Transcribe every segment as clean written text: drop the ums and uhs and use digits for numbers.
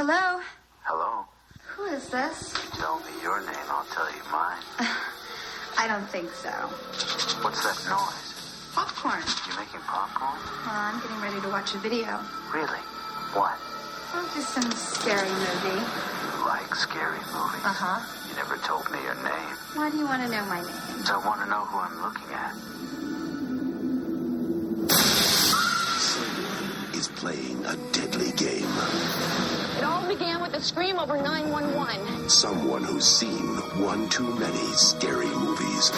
Hello? Hello? Who is this? Tell me your name, I'll tell you mine. I don't think so. What's that noise? Popcorn. You making popcorn? Well, I'm getting ready to watch a video. Really? What? Oh, just some scary movie. You like scary movies? Uh-huh. You never told me your name. Why do you want to know my name? So I want to know who I'm looking at. Someone is playing a deadly game. It all began with a scream over 911. Someone who's seen one too many scary movies.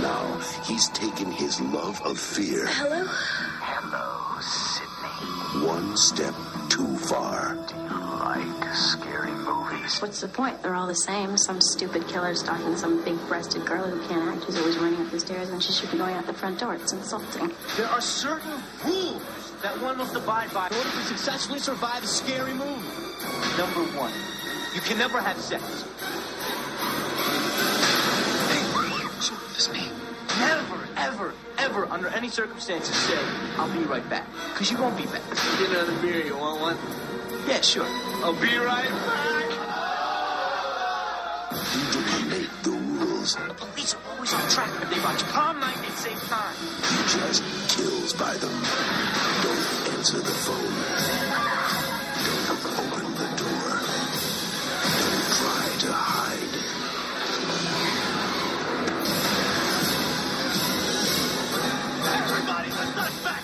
Now he's taken his love of fear Hello? Hello, Sydney. one step too far. Do you like scary movies? What's the point? They're all the same. Some stupid killer stalking some big-breasted girl who can't act, who's always running up the stairs, and she should be going out the front door. It's insulting. There are certain rules that one must abide by in order to successfully survive a scary movie. Number one, you can never have sex. It's me. Never, ever, ever, under any circumstances, say, I'll be right back. Because you won't be back. Get another beer, you want one? Yeah, sure. I'll be right back. He didn't make the rules. The police are always on track, but they watch prom night at the same time. He just kills by them. Don't answer the phone. Don't open the door. Don't try to hide. Everybody, let's not back.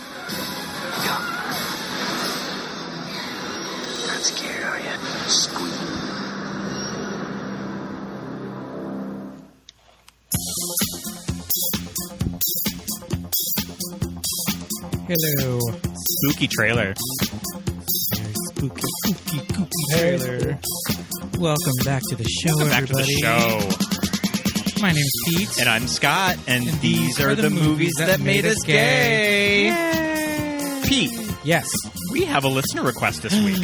Not scared, are you? Scream. Hello. Spooky trailer. Spooky trailer. Welcome back to the show, Welcome back everybody. to the show. My name's Pete. And I'm Scott, and these are the movies that made us gay. Yay. Pete, Yes. we have a listener request this week.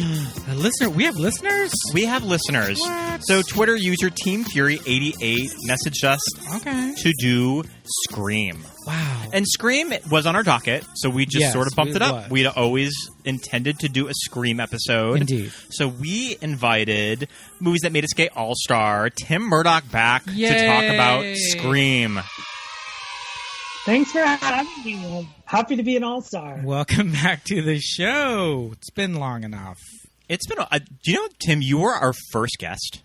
A listener. We have listeners? We have listeners. What? So Twitter user Team Fury88 messaged us Okay. to do Scream. Wow. And Scream was on our docket, so we just Yes, sort of bumped it it up. was. We'd always intended to do a Scream episode. Indeed. So we invited Movies That Made Us Gay All-Star Tim Murdock back to talk about Yay. Scream. Thanks for having me. I'm happy to be an all-star. Welcome back to the show. It's been long enough. It's been do you know, Tim, you were our first guest.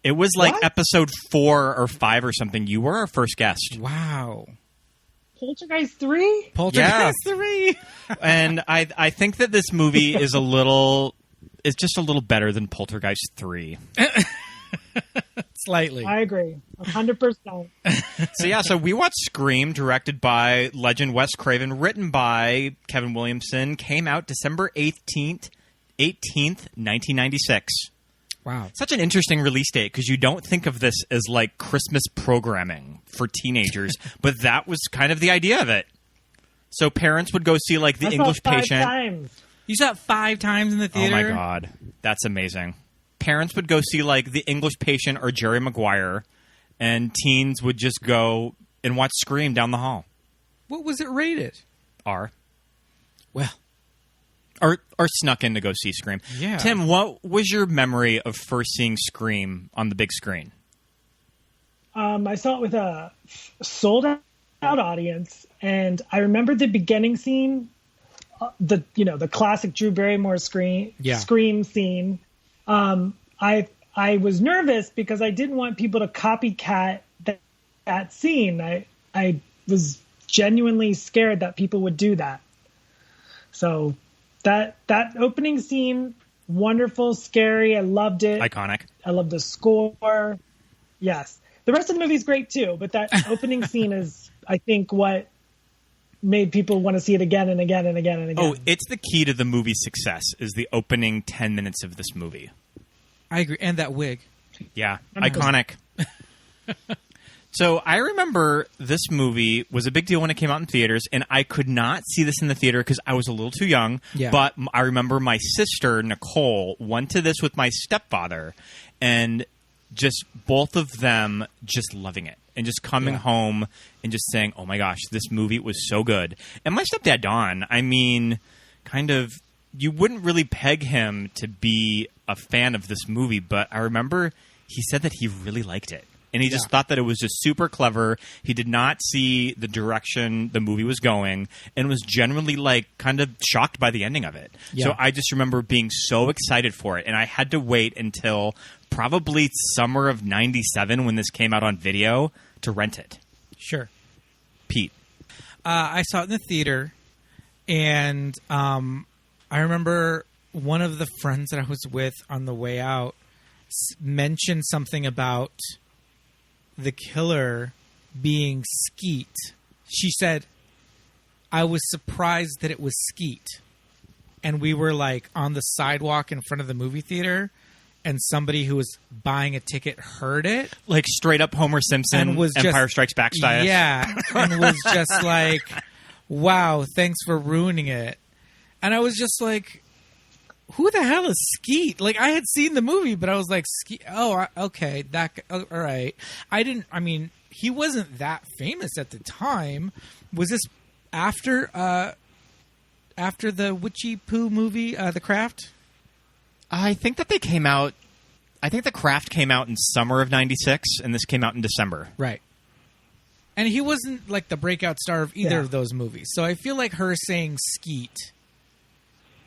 It was like What? episode 4 or 5 or something. You were our first guest. Wow. Poltergeist 3? Poltergeist 3. And I think that this movie is it's just a little better than Poltergeist 3. Slightly. I agree. 100%. So we watched Scream, directed by legend Wes Craven, written by Kevin Williamson, came out December 18th, 1996. Wow. Such an interesting release date because you don't think of this as like Christmas programming for teenagers, but that was kind of the idea of it. So parents would go see like The I saw English it 5 Patient. times. You saw it 5 times in the Oh theater? my God. That's amazing. Parents would go see like The English Patient or Jerry Maguire, and teens would just go and watch Scream down the hall. What was it rated? R. Well, Or snuck in to go see Scream. Yeah. Tim, what was your memory of first seeing Scream on the big screen? I saw it with a sold-out audience, and I remember the beginning scene, the classic Drew Barrymore scream scene. I was nervous because I didn't want people to copycat that scene. I was genuinely scared that people would do that. So that opening scene, wonderful, scary. I loved it. Iconic. I love the score. Yes. The rest of the movie is great too, but that opening scene is, I think, what made people want to see it again and again and again and again. Oh, it's the key to the movie's success is the opening 10 minutes of this movie. I agree. And that wig. Yeah, iconic. So I remember this movie was a big deal when it came out in theaters, and I could not see this in the theater because I was a little too young. Yeah. But I remember my sister, Nicole, went to this with my stepfather, and just both of them just loving it and just coming home and just saying, oh my gosh, this movie was so good. And my stepdad, Don, I mean, kind of you wouldn't really peg him to be a fan of this movie, but I remember he said that he really liked it. And he just thought that it was just super clever. He did not see the direction the movie was going and was generally like kind of shocked by the ending of it. Yeah. So I just remember being so excited for it. And I had to wait until probably summer of 97 when this came out on video to rent it. Sure. Pete. I saw it in the theater, and I remember one of the friends that I was with on the way out mentioned something about the killer being Skeet. She said, I was surprised that it was Skeet. And we were like on the sidewalk in front of the movie theater, and somebody who was buying a ticket heard it. Like straight up Homer Simpson, And was Empire just- Strikes Back style. Yeah. And was just like, wow, thanks for ruining it. And I was just like, who the hell is Skeet? Like, I had seen the movie, but I was like, Skeet. Oh, okay. All right. He wasn't that famous at the time. Was this after the Witchy Poo movie, The Craft? I think that they came out. I think The Craft came out in summer of 96, and this came out in December. Right. And he wasn't like the breakout star of either of those movies. So I feel like her saying Skeet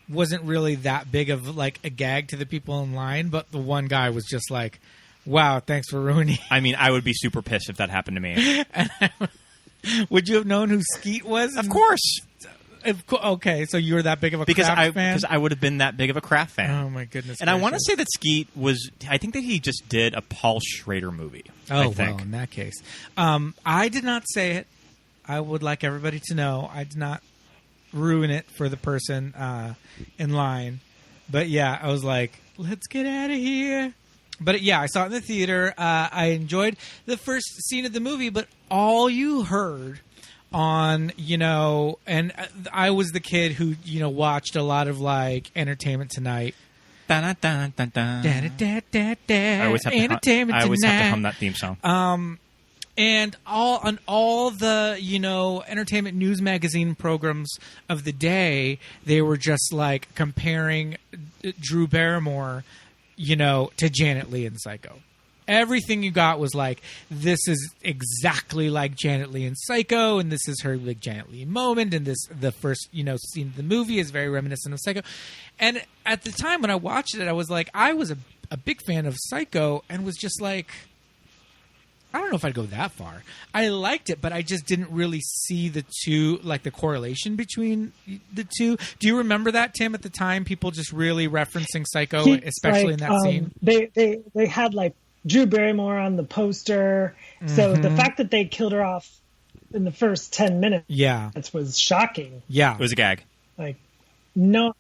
wasn't really that big of like a gag to the people in line, but the one guy was just like, wow, thanks for ruining it. I mean, I would be super pissed if that happened to me. Would you have known who Skeet was? Of course. Okay, so you were that big of a Kraft fan? Because I would have been that big of a Kraft fan. Oh, my goodness. And I want to say that Skeet was... I think that he just did a Paul Schrader movie. I think. Well, in that case. I did not say it. I would like everybody to know I did not ruin it for the person in line. But yeah, I was like, let's get out of here. But yeah, I saw it in the theater. I enjoyed the first scene of the movie, but all you heard on, and I was the kid who, watched a lot of like Entertainment Tonight. I always have to hum that theme song. And all the, entertainment news magazine programs of the day, they were just like comparing Drew Barrymore, to Janet Leigh in Psycho. Everything you got was like, this is exactly like Janet Leigh in Psycho, and this is her like Janet Leigh moment, and the first, scene of the movie is very reminiscent of Psycho. And at the time when I watched it, I was like, I was a big fan of Psycho, and was just like, I don't know if I'd go that far. I liked it, but I just didn't really see the two, like the correlation between the two. Do you remember that, Tim, at the time? People just really referencing Psycho, especially in that scene? They had like Drew Barrymore on the poster. So the fact that they killed her off in the first 10 minutes was shocking. Yeah. It was a gag. Like, no.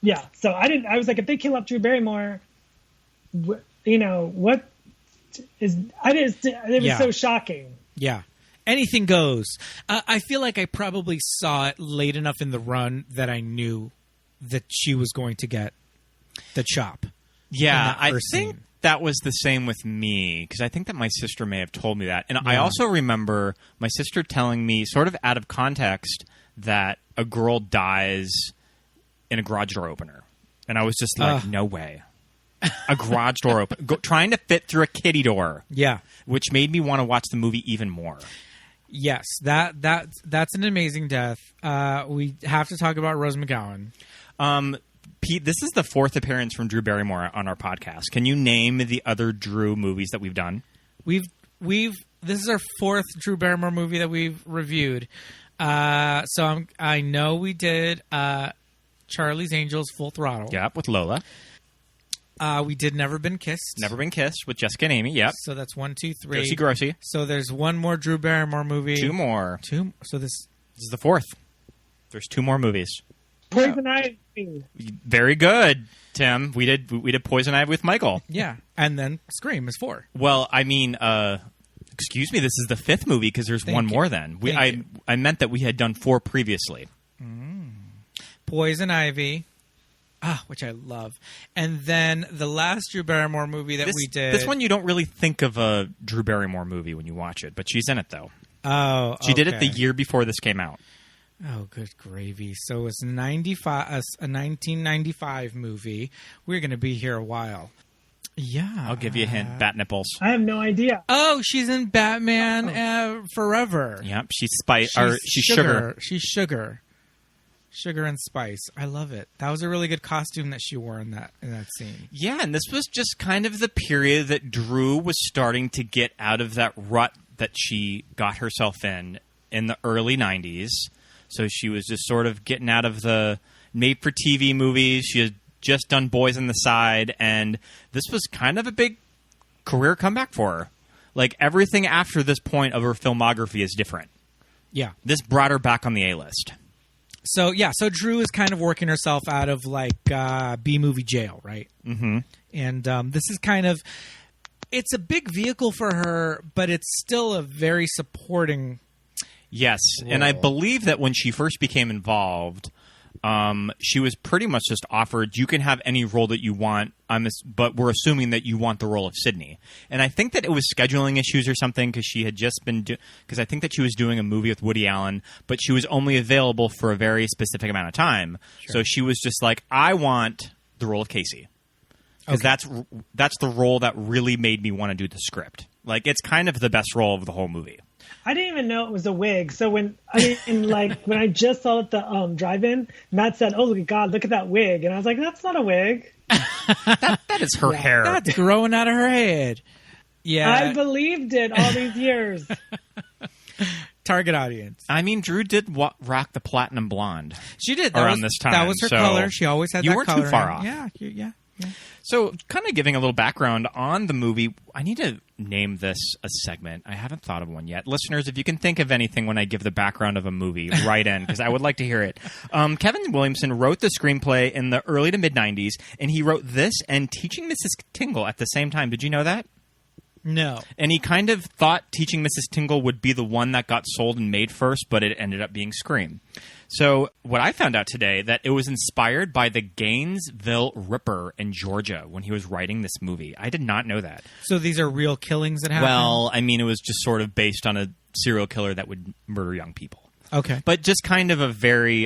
Yeah. So I was like, if they kill off Drew Barrymore, what is, it was so shocking. Yeah. Anything goes. I feel like I probably saw it late enough in the run that I knew that she was going to get the chop. Yeah, I think that was the same with me, because I think that my sister may have told me that. And I also remember my sister telling me, sort of out of context, that a girl dies in a garage door opener. And I was just like, no way. A garage door open, trying to fit through a kitty door. Yeah. Which made me want to watch the movie even more. Yes, that's an amazing death. We have to talk about Rose McGowan. Pete, this is the fourth appearance from Drew Barrymore on our podcast. Can you name the other Drew movies that we've done? This is our fourth Drew Barrymore movie that we've reviewed. So I know we did Charlie's Angels Full Throttle. Yep, with Lola. We did Never Been Kissed. Never Been Kissed with Jessica and Amy. Yep. So that's 1, 2, 3. Josie Grossi. So there's one more Drew Barrymore movie. Two more. So this is the fourth. There's two more movies. Poison Ivy. Very good, Tim. We did Poison Ivy with Michael. Yeah, and then Scream is 4. Well, I mean, excuse me, this is the fifth movie because there's one more. Then I meant that we had done 4 previously. Poison Ivy. Which I love. And then the last Drew Barrymore movie that we did. This one you don't really think of a Drew Barrymore movie when you watch it, but she's in it, though. Oh, She did it the year before this came out. Oh, good gravy. So it's 95, a 1995 movie. We're going to be here a while. Yeah. I'll give you a hint. Bat nipples. I have no idea. Oh, she's in Batman Forever. Yep. She's sugar. She's sugar. Sugar and spice. I love it. That was a really good costume that she wore in that scene. Yeah, and this was just kind of the period that Drew was starting to get out of that rut that she got herself in the early 90s. So she was just sort of getting out of the made-for-TV movies. She had just done Boys on the Side, and this was kind of a big career comeback for her. Like, everything after this point of her filmography is different. Yeah. This brought her back on the A-list. So Drew is kind of working herself out of, like, B-movie jail, right? Mm-hmm. And this is kind of... It's a big vehicle for her, but it's still a very supporting... Yes, role. And I believe that when she first became involved, she was pretty much just offered, you can have any role that you want, but we're assuming that you want the role of Sydney. And I think that it was scheduling issues or something, because she had just been because I think that she was doing a movie with Woody Allen, but she was only available for a very specific amount of time. Sure. So she was just like, I want the role of Casey. Because that's the role that really made me want to do the script. Like, it's kind of the best role of the whole movie. I didn't even know it was a wig. So when I just saw it at the drive-in, Matt said, "Oh, God, look at that wig," and I was like, "That's not a wig. that is her hair. That's growing out of her head." Yeah, I believed it all these years. Target audience. I mean, Drew did rock the platinum blonde. She did around this time. That was her color. She always had that color. You weren't too far off. Yeah. So, kind of giving a little background on the movie, I need to name this a segment. I haven't thought of one yet. Listeners, if you can think of anything when I give the background of a movie, write in, because I would like to hear it. Kevin Williamson wrote the screenplay in the early to mid-90s, and he wrote this and Teaching Mrs. Tingle at the same time. Did you know that? No. And he kind of thought Teaching Mrs. Tingle would be the one that got sold and made first, but it ended up being Scream. So what I found out today, that it was inspired by the Gainesville Ripper in Georgia when he was writing this movie. I did not know that. So these are real killings that happened? Well, I mean, it was just sort of based on a serial killer that would murder young people. Okay. But just kind of a very,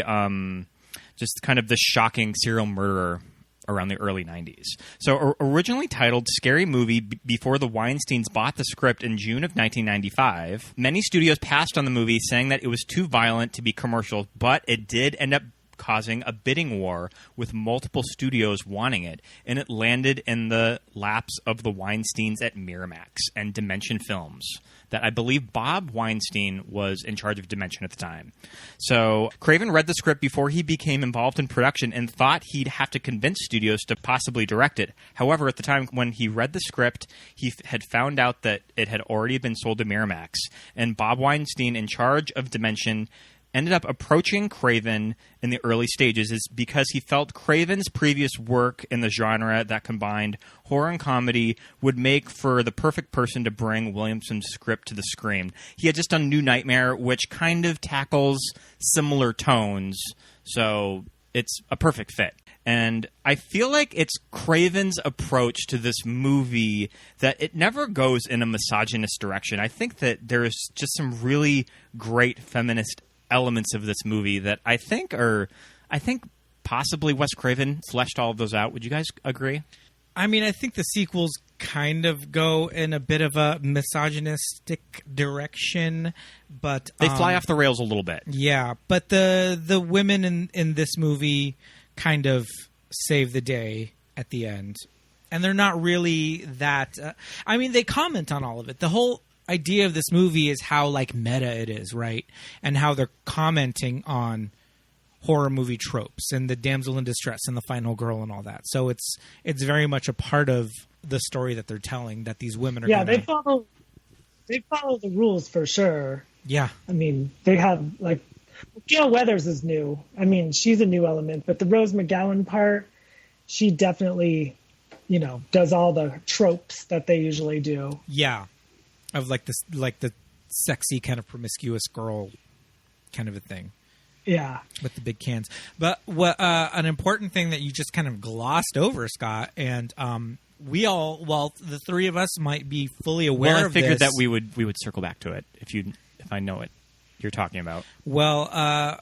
just kind of the shocking serial murderer around the early 90s. So originally titled Scary Movie before the Weinsteins bought the script in June of 1995, many studios passed on the movie, saying that it was too violent to be commercial, but it did end up causing a bidding war with multiple studios wanting it, and it landed in the laps of the Weinsteins at Miramax and Dimension Films. That I believe Bob Weinstein was in charge of Dimension at the time. So Craven read the script before he became involved in production and thought he'd have to convince studios to possibly direct it. However, at the time when he read the script, he had found out that it had already been sold to Miramax. And Bob Weinstein, in charge of Dimension, ended up approaching Craven in the early stages is because he felt Craven's previous work in the genre that combined horror and comedy would make for the perfect person to bring Williamson's script to the screen. He had just done New Nightmare, which kind of tackles similar tones, so it's a perfect fit. And I feel like it's Craven's approach to this movie that it never goes in a misogynist direction. I think that there is just some really great feminist elements of this movie that I think possibly Wes Craven fleshed all of those out. Would you guys agree? I mean, I think the sequels kind of go in a bit of a misogynistic direction, but they fly off the rails a little bit. Yeah, but the women in this movie kind of save the day at the end, and they're not really that. I mean, they comment on all of it. The whole idea of this movie is how like meta it is, right? And how they're commenting on horror movie tropes and the damsel in distress and the final girl and all that. So it's very much a part of the story that they're telling, that these women are they follow the rules for sure. Yeah. I mean, they have like Gail Weathers is new. I mean, she's a new element, but the Rose McGowan part, she definitely, does all the tropes that they usually do. Yeah. Of like this, like the sexy kind of promiscuous girl kind of a thing. Yeah. With the big cans. But what an important thing that you just kind of glossed over, Scott, and the three of us might be fully aware of this. Well, I figured that we would circle back to it if I know what you're talking about. Well,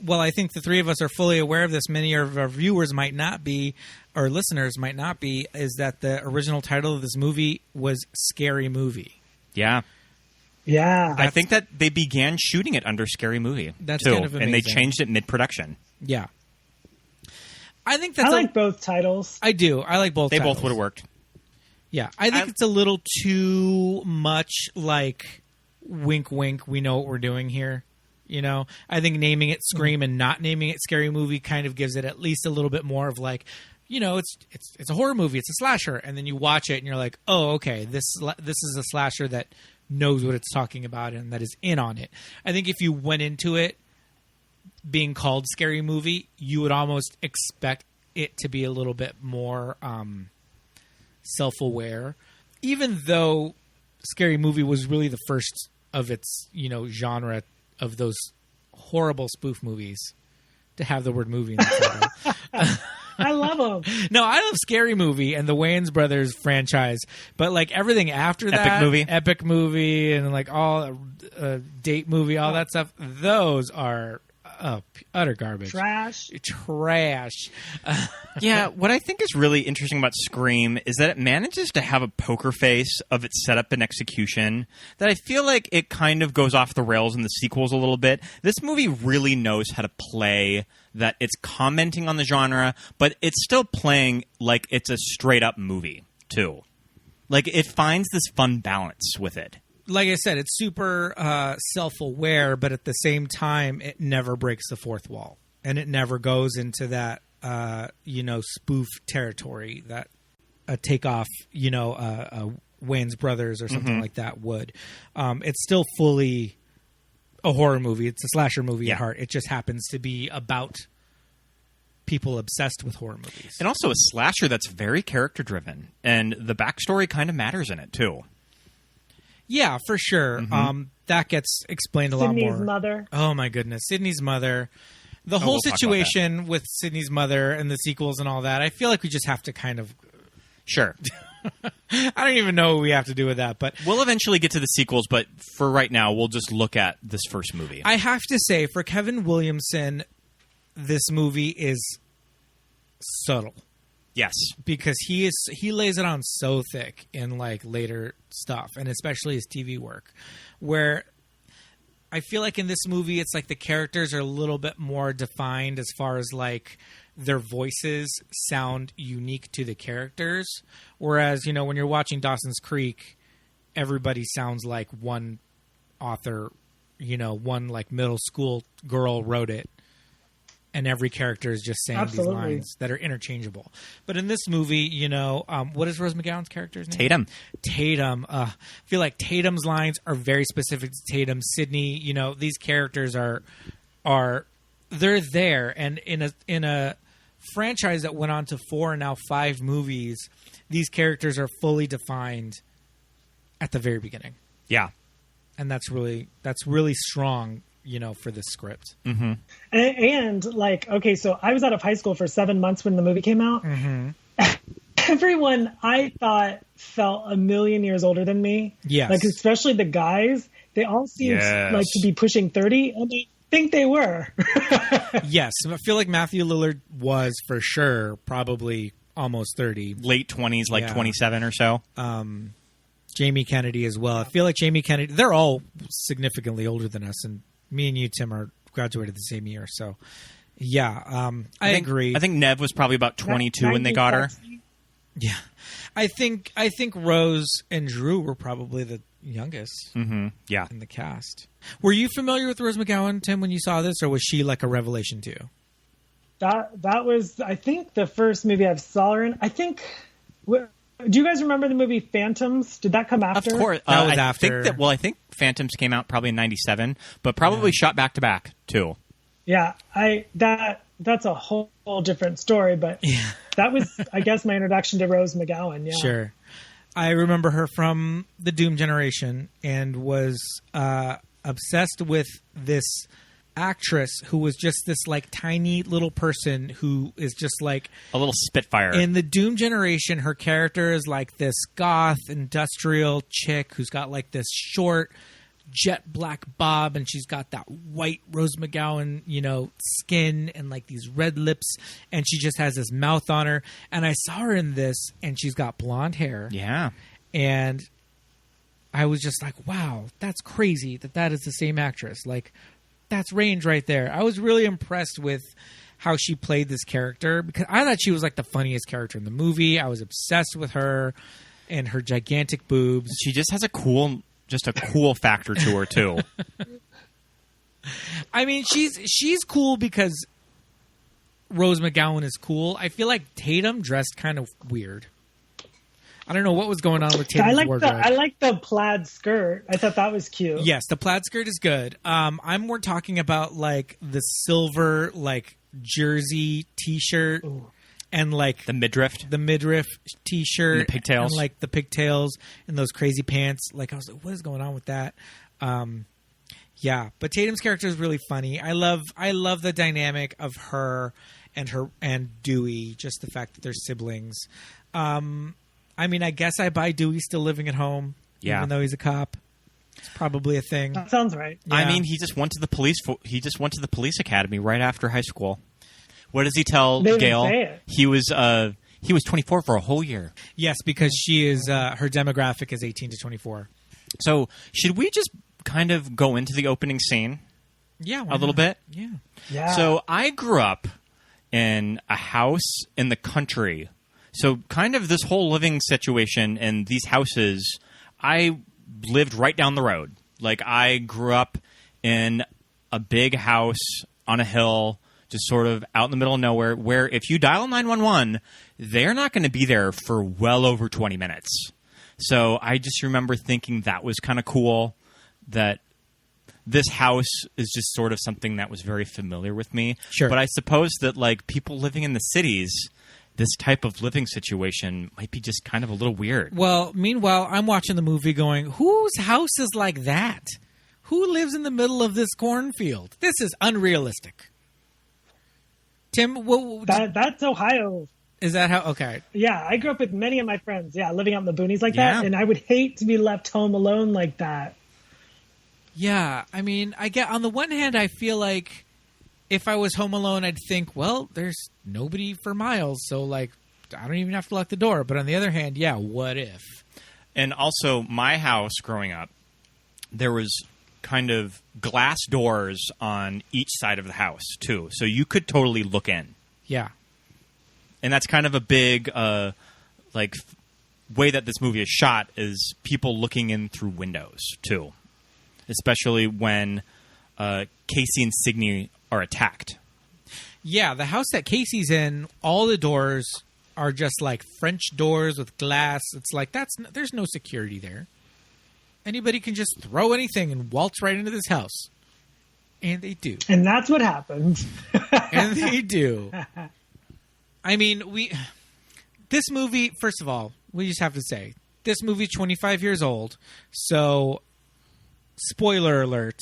well, I think the three of us are fully aware of this. Many of our viewers might not be, or listeners might not be, is that the original title of this movie was Scary Movie. Yeah. Yeah. I think that they began shooting it under Scary Movie, that's too, kind of amazing. and they changed it mid-production. Yeah. I think that's I like both titles. I do. I like both They titles. both would have worked. Yeah. I think it's a little too much like wink, wink, we know what we're doing here. You know, I think naming it Scream and not naming it Scary Movie kind of gives it at least a little bit more of like, you know, it's a horror movie, it's a slasher, and then you watch it and you're like, oh, okay, this is a slasher that knows what it's talking about and that is in on it. I think if you went into it being called Scary Movie, you would almost expect it to be a little bit more self-aware, even though Scary Movie was really the first of its, you know, genre of those horrible spoof movies to have the word movie in the title. I love them. No, I love Scary Movie and the Wayans Brothers franchise, but like everything after that, Epic Movie, and like all Date Movie, all that stuff, those are utter garbage. Trash. Yeah, what I think is really interesting about Scream is that it manages to have a poker face of its setup and execution that I feel like it kind of goes off the rails in the sequels a little bit. This movie really knows how to play that it's commenting on the genre, but it's still playing like it's a straight-up movie, too. Like, it finds this fun balance with it. Like I said, it's super self-aware, but at the same time, it never breaks the fourth wall. And it never goes into that, spoof territory that a takeoff, Wayans Brothers or something like that would. It's still fully a horror movie. It's a slasher movie at heart. It just happens to be about people obsessed with horror movies. And also a slasher that's very character-driven. And the backstory kind of matters in it, too. Yeah, for sure. That gets explained a lot more. Sydney's mother. Oh, my goodness. Sydney's mother. The whole situation with Sydney's mother and the sequels and all that, I feel like we just have to kind of... Sure. I don't even know what we have to do with that, but... We'll eventually get to the sequels, but for right now, we'll just look at this first movie. I have to say, for Kevin Williamson, this movie is subtle. Yes. Because he lays it on so thick in like later stuff, and especially his TV work, where I feel like in this movie it's like the characters are a little bit more defined as far as like their voices sound unique to the characters, whereas, you know, when you're watching Dawson's Creek, everybody sounds like one author, you know, one like middle school girl wrote it. And every character is just saying these lines that are interchangeable. But in this movie, you know, what is Rose McGowan's character's name? Tatum. I feel like Tatum's lines are very specific to Tatum. Sydney, you know, these characters are they're there. And in a franchise that went on to 4 and now 5 movies, these characters are fully defined at the very beginning. Yeah. And that's really strong, you know, for this script. Mm-hmm. And like, okay, so I was out of high school for 7 months when the movie came out. Mm-hmm. Everyone I thought felt a million years older than me. Yes. Like, especially the guys, they all seemed like to be pushing 30, and I think they were. Yes. I feel like Matthew Lillard was for sure probably almost 30. Late 20s, like 27 or so. Jamie Kennedy as well. I feel like Jamie Kennedy, they're all significantly older than us, and me and you, Tim, are graduated the same year. So, yeah, I agree. I think Nev was probably about 22 when they got her. Yeah. I think Rose and Drew were probably the youngest in the cast. Were you familiar with Rose McGowan, Tim, when you saw this, or was she like a revelation to you? That was, I think, the first movie I saw her in. I think... Do you guys remember the movie Phantoms? Did that come after? Of course. That was after. I think Phantoms came out probably in 97, but probably shot back to back, too. Yeah, that's a whole different story, but that was, I guess, my introduction to Rose McGowan. Yeah. Sure. I remember her from the Doom generation and was obsessed with this actress who was just this like tiny little person who is just like a little spitfire. In the Doom generation, her character is like this goth industrial chick who's got like this short jet black bob, and she's got that white Rose McGowan, skin and like these red lips, and she just has this mouth on her. And I saw her in this, and she's got blonde hair. Yeah. And I was just like, wow, that's crazy that is the same actress. Like, that's range right there. I was really impressed with how she played this character, because I thought she was like the funniest character in the movie. I was obsessed with her and her gigantic boobs. She just has a cool factor to her too. I mean, she's cool because Rose McGowan is cool. I feel like Tatum dressed kind of weird. I don't know what was going on with Tatum's wardrobe. I like the plaid skirt. I thought that was cute. Yes, the plaid skirt is good. I'm more talking about like the silver like jersey T-shirt. Ooh. And like the midriff T-shirt, and the pigtails, and like the pigtails and those crazy pants. Like I was like, what is going on with that? Yeah, but Tatum's character is really funny. I love the dynamic of her and Dewey. Just the fact that they're siblings. I mean, I guess I buy Dewey still living at home, even though he's a cop. It's probably a thing. That sounds right. Yeah. I mean, he just went to the police academy right after high school. What does he tell Gail? He was 24 for a whole year. Yes, because she is her demographic is 18 to 24. So should we just kind of go into the opening scene? Yeah, a little bit. Yeah. So I grew up in a house in the country. So kind of this whole living situation and these houses, I lived right down the road. Like I grew up in a big house on a hill, just sort of out in the middle of nowhere, where if you dial 911, they're not going to be there for well over 20 minutes. So I just remember thinking that was kind of cool, that this house is just sort of something that was very familiar with me. Sure. But I suppose that like people living in the cities, this type of living situation might be just kind of a little weird. Well, meanwhile, I'm watching the movie going, whose house is like that? Who lives in the middle of this cornfield? This is unrealistic. Tim, that's Ohio. Is that how? Okay. Yeah, I grew up with many of my friends, living out in the boonies like that, and I would hate to be left home alone like that. Yeah, I mean, on the one hand, I feel like if I was home alone, I'd think, well, there's nobody for miles, so like I don't even have to lock the door. But on the other hand, what if? And also, my house growing up, there was kind of glass doors on each side of the house too, so you could totally look in. Yeah, and that's kind of a big way that this movie is shot, is people looking in through windows too, especially when Casey and Signe are attacked. Yeah, the house that Casey's in, all the doors are just like French doors with glass. It's like there's no security there. Anybody can just throw anything and waltz right into this house. And they do. And that's what happened. And they do. I mean, this movie, first of all, we just have to say, this movie's 25 years old. So, spoiler alert,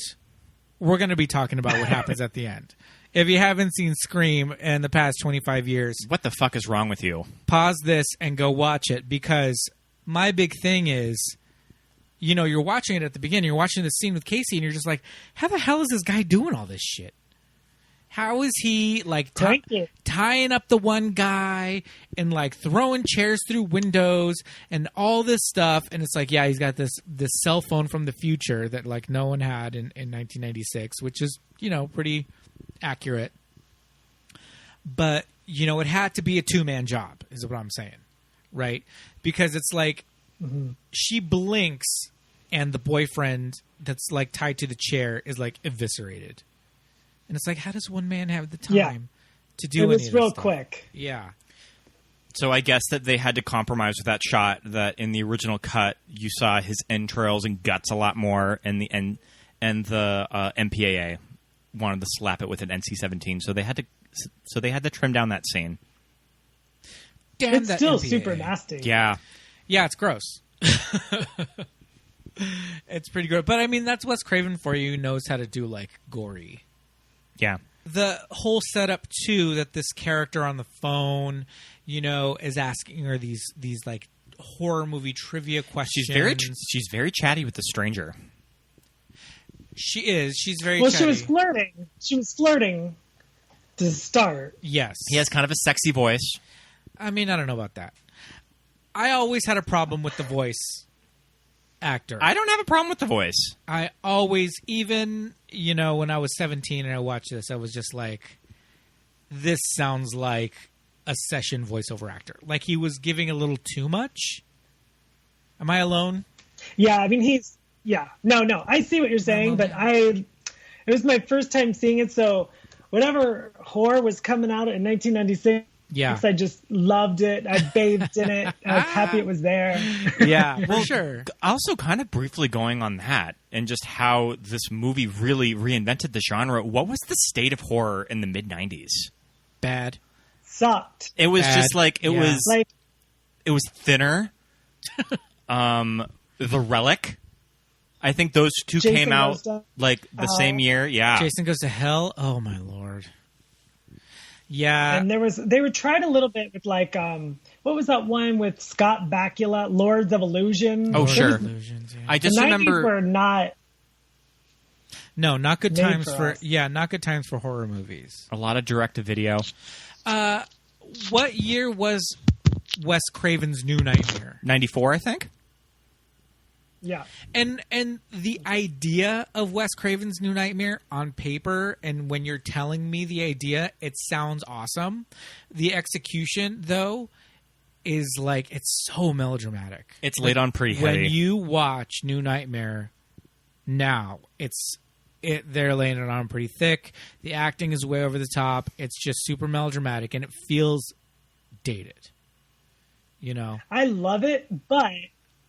we're going to be talking about what happens at the end. If you haven't seen Scream in the past 25 years... What the fuck is wrong with you? Pause this and go watch it, because my big thing is... you're watching it at the beginning. You're watching the scene with Casey, and you're just like, how the hell is this guy doing all this shit? How is he, like, tying up the one guy and, like, throwing chairs through windows and all this stuff? And it's like, he's got this cell phone from the future that, like, no one had in 1996, which is, pretty accurate. But, it had to be a two-man job, is what I'm saying, right? Because it's like... Mm-hmm. She blinks, and the boyfriend that's like tied to the chair is like eviscerated, and it's like, how does one man have the time to do any of this stuff? It was real quick. Yeah. So I guess that they had to compromise with that shot. That in the original cut, you saw his entrails and guts a lot more, and the MPAA wanted to slap it with an NC-17, so they had to trim down that scene. Damn, it's still MPAA. Super nasty. Yeah. Yeah, it's gross. It's pretty gross. But, I mean, that's Wes Craven for you, who knows how to do, like, gory. Yeah. The whole setup, too, that this character on the phone, is asking her these like, horror movie trivia questions. She's very chatty with the stranger. She is. She's very Well, chatty. she was flirting. She was flirting to start. Yes. He has kind of a sexy voice. I mean, I don't know about that. I always had a problem with the voice actor. I don't have a problem with the voice. I always, even, you know, when I was 17 and I watched this, I was just like, this sounds like a session voiceover actor. Like he was giving a little too much. Am I alone? Yeah, I mean, No, I see what you're saying, but it was my first time seeing it, so whatever horror was coming out in 1996, I just loved it. I bathed in it. I was happy it was there. Yeah, for sure. Also, kind of briefly going on that and just how this movie really reinvented the genre. What was the state of horror in the mid-90s? Bad. Sucked. It was Bad. just like, it was thinner. The Relic. I think those two Jason came out Goes to like the same year. Yeah. Jason Goes to Hell. Oh my Lord. Yeah. And they were tried a little bit with like what was that one with Scott Bakula, Lords of Illusion? Oh, sure. Illusions, yeah. I just the 90s remember were not not good made times for us. not good times for horror movies. a lot of direct-to-video. What year was Wes Craven's New Nightmare? 94, I think. Yeah. And the idea of Wes Craven's New Nightmare on paper, and when you're telling me the idea, it sounds awesome. The execution, though, is like, it's so melodramatic. It's laid on pretty heavy. When you watch New Nightmare now, they're laying it on pretty thick. The acting is way over the top. It's just super melodramatic, and it feels dated. You know? I love it, but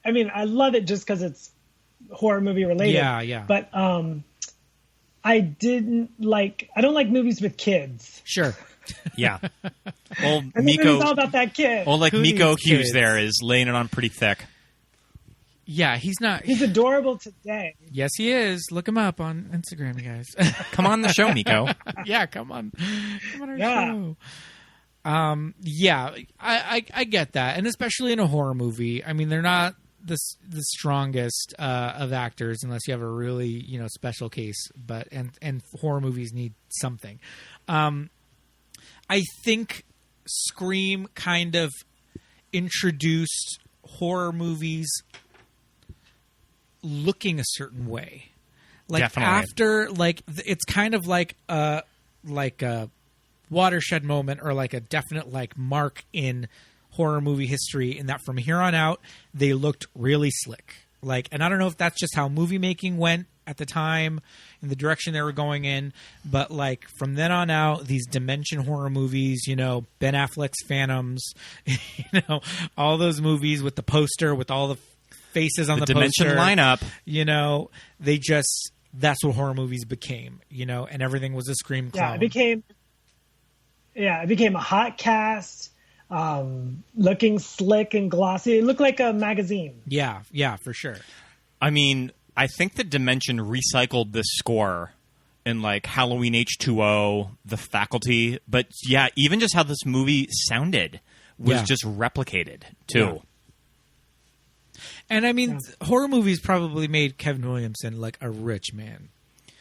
I mean, I love it just because it's horror movie related. Yeah. But I don't like movies with kids. Sure. Yeah. Old And the movie's all Miko. about that kid. Old like Who Miko needs Hughes kids? there is laying it on pretty thick. Yeah, he's not. He's adorable today. Yes, he is. Look him up on Instagram, you guys. Come on the show, Miko. Yeah, come on our Yeah. show. I get that, and especially in a horror movie. I mean, they're not the strongest of actors unless you have a really special case. But and horror movies need something. I think Scream kind of introduced horror movies looking a certain way. Like Definitely. after it's kind of like a watershed moment, or like a definite mark in horror movie history, in that from here on out they looked really slick. And I don't know if that's just how movie making went at the time in the direction they were going in, but from then on out, these dimension horror movies, Ben Affleck's Phantoms, all those movies with the poster with all the faces on the Dimension poster lineup. That's what horror movies became, and everything was a Scream clone. It became a hot cast, looking slick and glossy. It looked like a magazine. Yeah, for sure. I mean, I think that Dimension recycled this score in Halloween H2O, The Faculty, but yeah, even just how this movie sounded was just replicated too. Yeah. And I mean, horror movies probably made Kevin Williamson a rich man,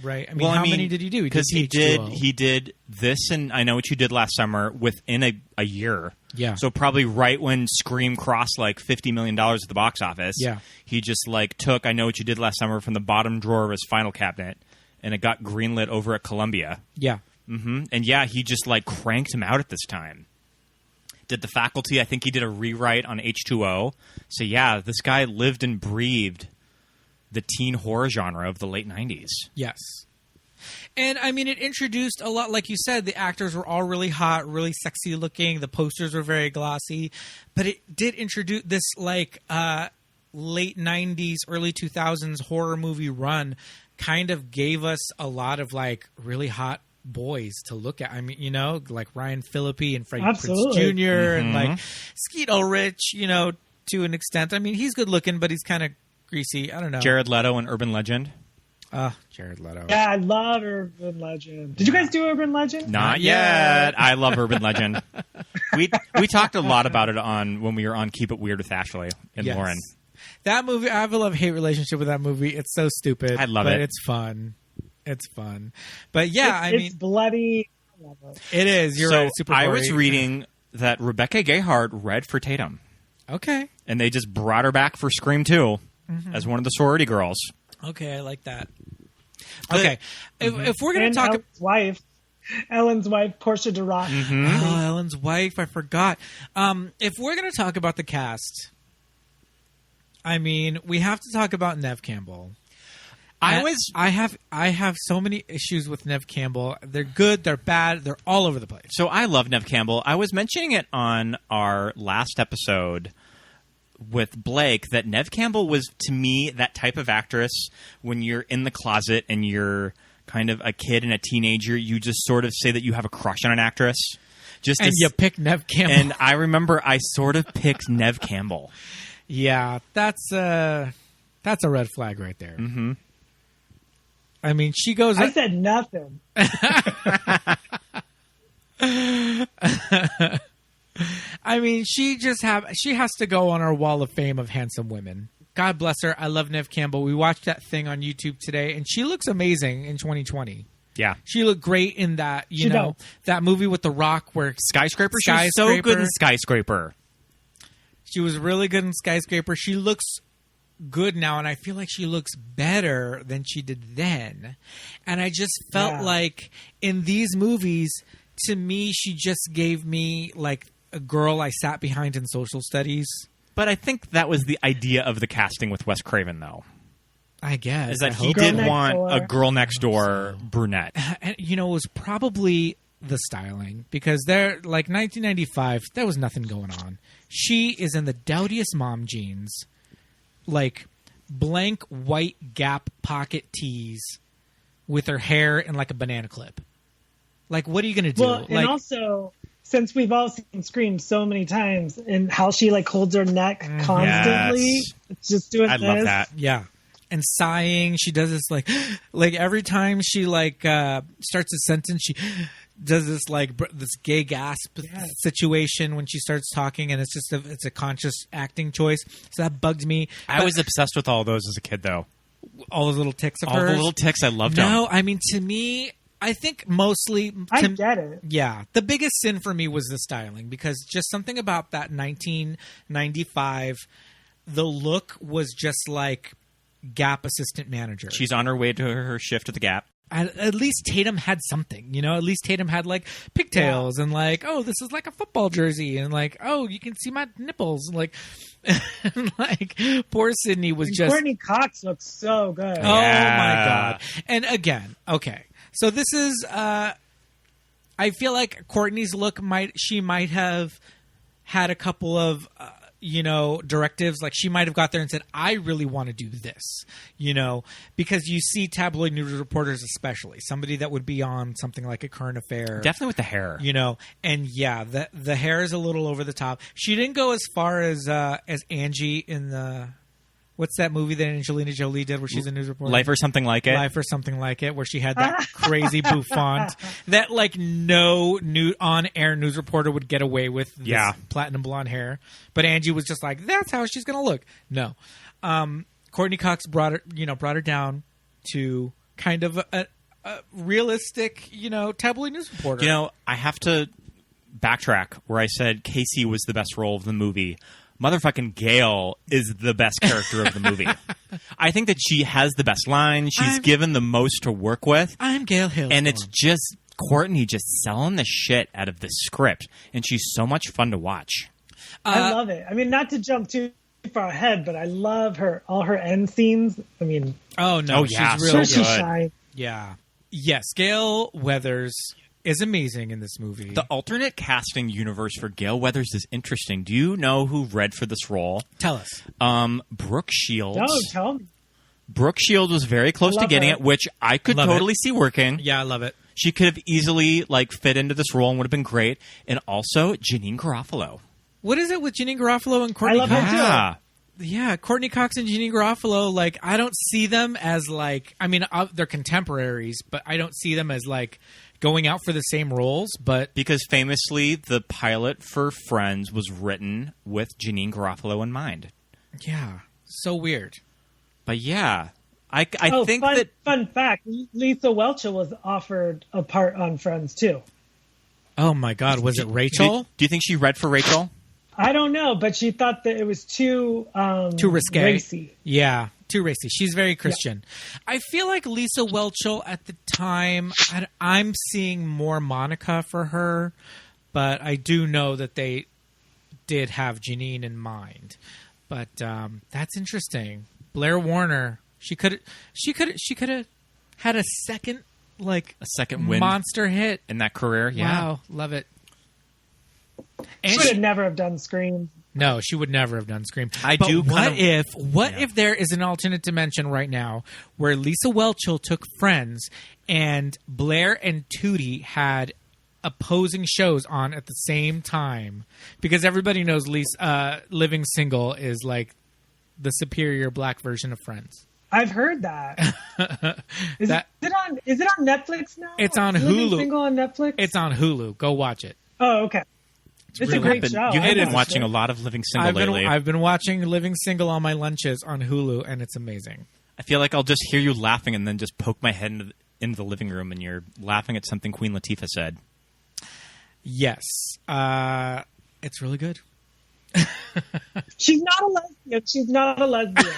right? I mean, how many did he do? Because he did this, and I Know What You Did Last Summer within a year. Yeah. So probably right when Scream crossed $50 million at the box office. Yeah. He just took I Know What You Did Last Summer from the bottom drawer of his final cabinet, and it got greenlit over at Columbia. Yeah. Mm-hmm. And yeah, he just cranked him out at this time. Did The Faculty. I think he did a rewrite on H2O. So yeah, this guy lived and breathed the teen horror genre of the late 90s. Yes. And I mean, it introduced a lot, like you said, the actors were all really hot, really sexy looking. The posters were very glossy, but it did introduce this late 90s, early 2000s horror movie run. Kind of gave us a lot of really hot boys to look at. I mean, Ryan Phillippe and Freddie Prinze Jr. and Skeet Ulrich, to an extent. I mean, he's good looking, but he's kind of greasy. I don't know. Jared Leto and Urban Legend. Jared Leto. Yeah, I love Urban Legend. Did you guys do Urban Legend? Not yet. I love Urban Legend. We talked a lot about it when we were on Keep It Weird with Ashley and Lauren. That movie, I have a love-hate relationship with that movie. It's so stupid. I love but it. It's fun. It's fun. But yeah, it's bloody. I love it. it is. You're right. It's super I gory. was reading that Rebecca Gayheart read for Tatum. Okay. And they just brought her back for Scream 2 as one of the sorority girls. Okay, I like that. Okay. If we're going to talk... Ellen's wife, Portia de Rock. Oh, Ellen's wife. I forgot. If we're going to talk about the cast, I mean, we have to talk about Neve Campbell. I have so many issues with Neve Campbell. They're good, they're bad, they're all over the place. So I love Neve Campbell. I was mentioning it on our last episode with Blake that Neve Campbell was, to me, that type of actress when you're in the closet and you're kind of a kid and a teenager, you just sort of say that you have a crush on an actress. You pick Neve Campbell. And I remember I sort of picked Neve Campbell. Yeah, that's a red flag right there. Mm-hmm. I mean, she goes... I said nothing. I mean, she has to go on our wall of fame of handsome women. God bless her. I love Neve Campbell. We watched that thing on YouTube today, and she looks amazing in 2020. Yeah. She looked great in that, that movie with The Rock where... Skyscraper? She was so good in Skyscraper. She was really good in Skyscraper. She looks good now, and I feel like she looks better than she did then. And I just felt like in these movies, to me, she just gave me like a girl I sat behind in social studies. But I think that was the idea of the casting with Wes Craven, though. I guess. Is that he did want a girl next door brunette. And, it was probably the styling. Because they're, like, 1995, there was nothing going on. She is in the dowdiest mom jeans. Like, blank white Gap pocket tees with her hair in, like, a banana clip. Like, what are you going to do? Well, and also... Since we've all seen Scream so many times, and how she like holds her neck constantly, just doing this. I love that. Yeah, and sighing. She does this like every time she starts a sentence, she does this this gay gasp situation when she starts talking, and it's just it's a conscious acting choice. So that bugged me. I was obsessed with all those as a kid, though. All those little tics of hers. All the little tics, I loved them. No, I mean to me. I think mostly... I get it. Yeah. The biggest sin for me was the styling because just something about that 1995, the look was just like Gap assistant manager. She's on her way to her shift at the Gap. At least Tatum had something, At least Tatum had like pigtails and like, oh, this is like a football jersey and like, oh, you can see my nipples. Like, like poor Sydney was just... Courtney Cox looks so good. Oh my God. And again, okay. So this is, I feel like Courtney's look might have had a couple of, directives. Like she might have got there and said, I really want to do this, because you see tabloid news reporters, especially somebody that would be on something like a current affair. Definitely with the hair, and yeah, the hair is a little over the top. She didn't go as far as Angie in the... What's that movie that Angelina Jolie did where she's a news reporter? Life or Something Like It. Life or Something Like It, where she had that crazy bouffant that like no on-air news reporter would get away with this platinum blonde hair. But Angie was just like, that's how she's going to look. No. Courtney Cox brought her down to kind of a realistic, tabloid news reporter. I have to backtrack where I said Casey was the best role of the movie. Motherfucking Gail is the best character of the movie. I think that she has the best line. She's given the most to work with. I'm Gail Hill. And it's just Courtney just selling the shit out of the script. And she's so much fun to watch. I love it. I mean, not to jump too far ahead, but I love all her end scenes. I mean... Oh, no. Yeah, she's really good. Shine. Yeah. Yes, Gail Weathers is amazing in this movie. The alternate casting universe for Gail Weathers is interesting. Do you know who read for this role? Tell us. Brooke Shields. No, tell me. Brooke Shields was very close to getting it, which I could totally see working. Yeah, I love it. She could have easily fit into this role and would have been great. And also Janine Garofalo. What is it with Janine Garofalo and Courtney Cox? I love her too. Yeah, Courtney Cox and Janine Garofalo, I don't see them as they're contemporaries, but I don't see them as going out for the same roles. But because famously, the pilot for Friends was written with Janine Garofalo in mind. Yeah. So weird. But yeah, I think fun fact: Lisa Whelchel was offered a part on Friends too. Oh my God, was it Rachel? Do you think she read for Rachel? I don't know, but she thought that it was too risque. racy. Yeah, too racy. She's very Christian. Yeah. I feel like Lisa Whelchel at the time, I'm seeing more Monica for her, but I do know that they did have Janine in mind. But that's interesting. Blair Warner, she could have had a second win monster hit in that career. Yeah, wow, love it. And she would never have done Scream. No, she would never have done Scream. What if there is an alternate dimension right now where Lisa Whelchel took Friends and Blair and Tootie had opposing shows on at the same time? Because everybody knows Living Single is like the superior black version of Friends. I've heard that. Is it on Netflix now? It's on Hulu. Living Single on Netflix? It's on Hulu. Go watch it. Oh, okay. It's a great show. You have been watching a lot of Living Single lately. I've been watching Living Single on my lunches on Hulu, and it's amazing. I feel like I'll just hear you laughing and then just poke my head into the living room, and you're laughing at something Queen Latifah said. Yes. It's really good. She's not a lesbian.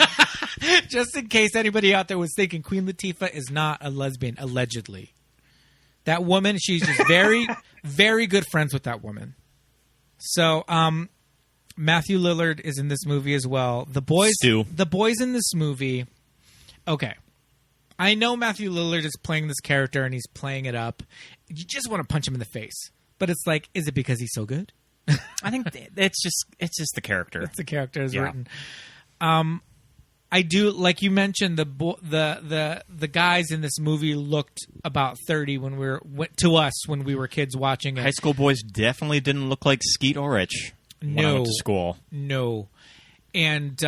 Just in case anybody out there was thinking, Queen Latifah is not a lesbian, allegedly. That woman, she's just very, very good friends with that woman. So, Matthew Lillard is in this movie as well. The boys in this movie. Okay. I know Matthew Lillard is playing this character and he's playing it up. You just want to punch him in the face. But it's like, is it because he's so good? I think it's just the character. It's the character as written. I do, like you mentioned, the guys in this movie looked about 30 when we were kids watching it. High school boys definitely didn't look like Skeet Ulrich when I went to school. No. And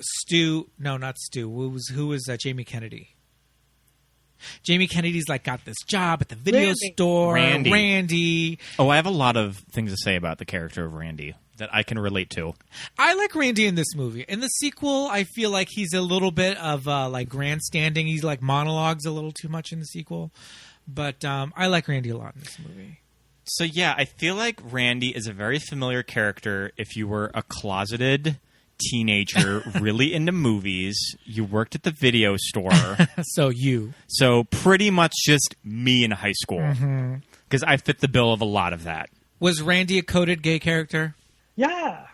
Stu, no, not Stu. Who was Jamie Kennedy? Jamie Kennedy's like got this job at the video store. Randy. Oh, I have a lot of things to say about the character of Randy that I can relate to. I like Randy in this movie. In the sequel, I feel like he's a little bit of like grandstanding. He's like monologues a little too much in the sequel. But I like Randy a lot in this movie. So yeah, I feel like Randy is a very familiar character if you were a closeted teenager really into movies. You worked at the video store. So pretty much just me in high school. Because I fit the bill of a lot of that. Was Randy a coded gay character? Yeah.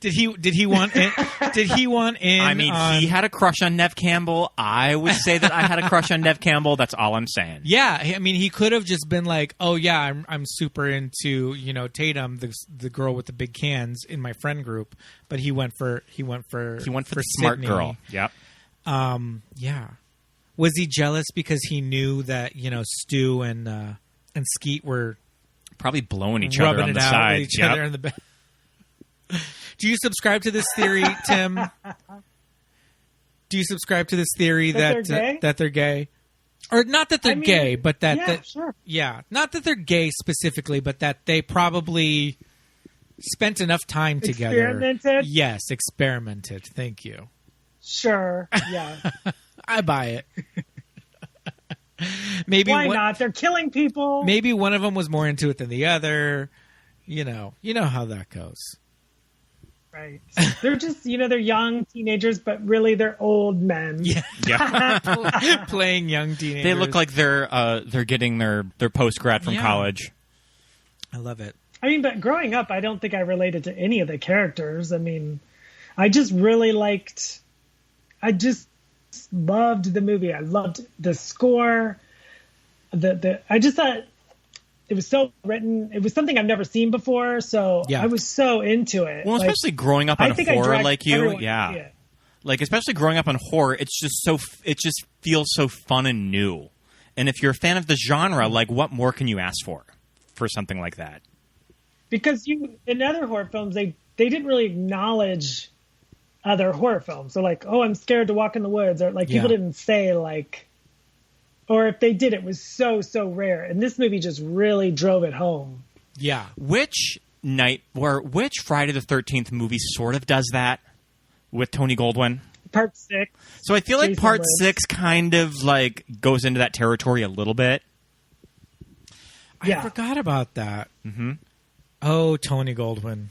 Did he want in? I mean, he had a crush on Nev Campbell. I would say that I had a crush on Nev Campbell. That's all I'm saying. Yeah, I mean, he could have just been like, "Oh yeah, I'm super into Tatum, the girl with the big cans in my friend group," but he went for the smart Sydney. girl. Yep. Yeah. Was he jealous because he knew that Stu and Skeet were probably blowing each other on the side? Each other in the back. Do you subscribe to this theory, Tim? Do you subscribe to this theory that they're gay? Or not that they're gay, but that sure. Yeah, not that they're gay specifically, but that they probably spent enough time together. Experimented? Yes, experimented. Thank you. Sure. Yeah. I buy it. Maybe why not? They're killing people. Maybe one of them was more into it than the other. You know how that goes. Right. They're just, they're young teenagers, but really they're old men. Yeah. Playing young teenagers. They look like they're getting their post-grad from college. I love it. I mean, but growing up, I don't think I related to any of the characters. I mean, I just really I just loved the movie. I loved the score. I just thought it was so written. It was something I've never seen before, so I was so into it. Well, especially growing up on horror like you, like especially growing up on horror, it just feels so fun and new. And if you're a fan of the genre, like what more can you ask for something like that? Because in other horror films, they didn't really acknowledge other horror films. So like, oh, I'm scared to walk in the woods, or like people didn't say like. Or if they did, it was so, so rare. And this movie just really drove it home. Yeah. Which which Friday the 13th movie sort of does that with Tony Goldwyn? Part 6. So I feel like Jason part Lives. 6 kind of like goes into that territory a little bit. Yeah. I forgot about that. Mm-hmm. Oh, Tony Goldwyn.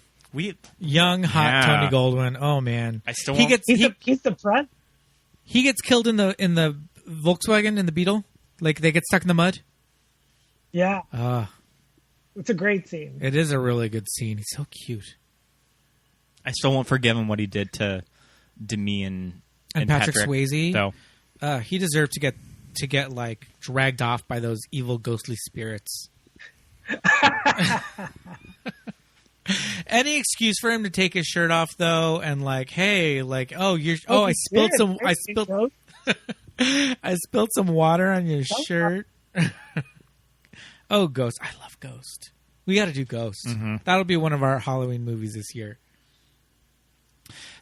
Young, hot Yeah. Tony Goldwyn. Oh, man. I still he won't- gets He's the front. he gets killed in the Volkswagen, in the Beetle. Like, they get stuck in the mud. Yeah. Ah. It's a great scene. It is a really good scene. He's so cute. I still won't forgive him what he did to Demi and Patrick Swayze. So He deserved to get like dragged off by those evil ghostly spirits. Any excuse for him to take his shirt off though, and like, hey, like, I spilled I spilled some water on your shirt. Oh, Ghost. I love Ghost. We got to do Ghost. Mm-hmm. That'll be one of our Halloween movies this year.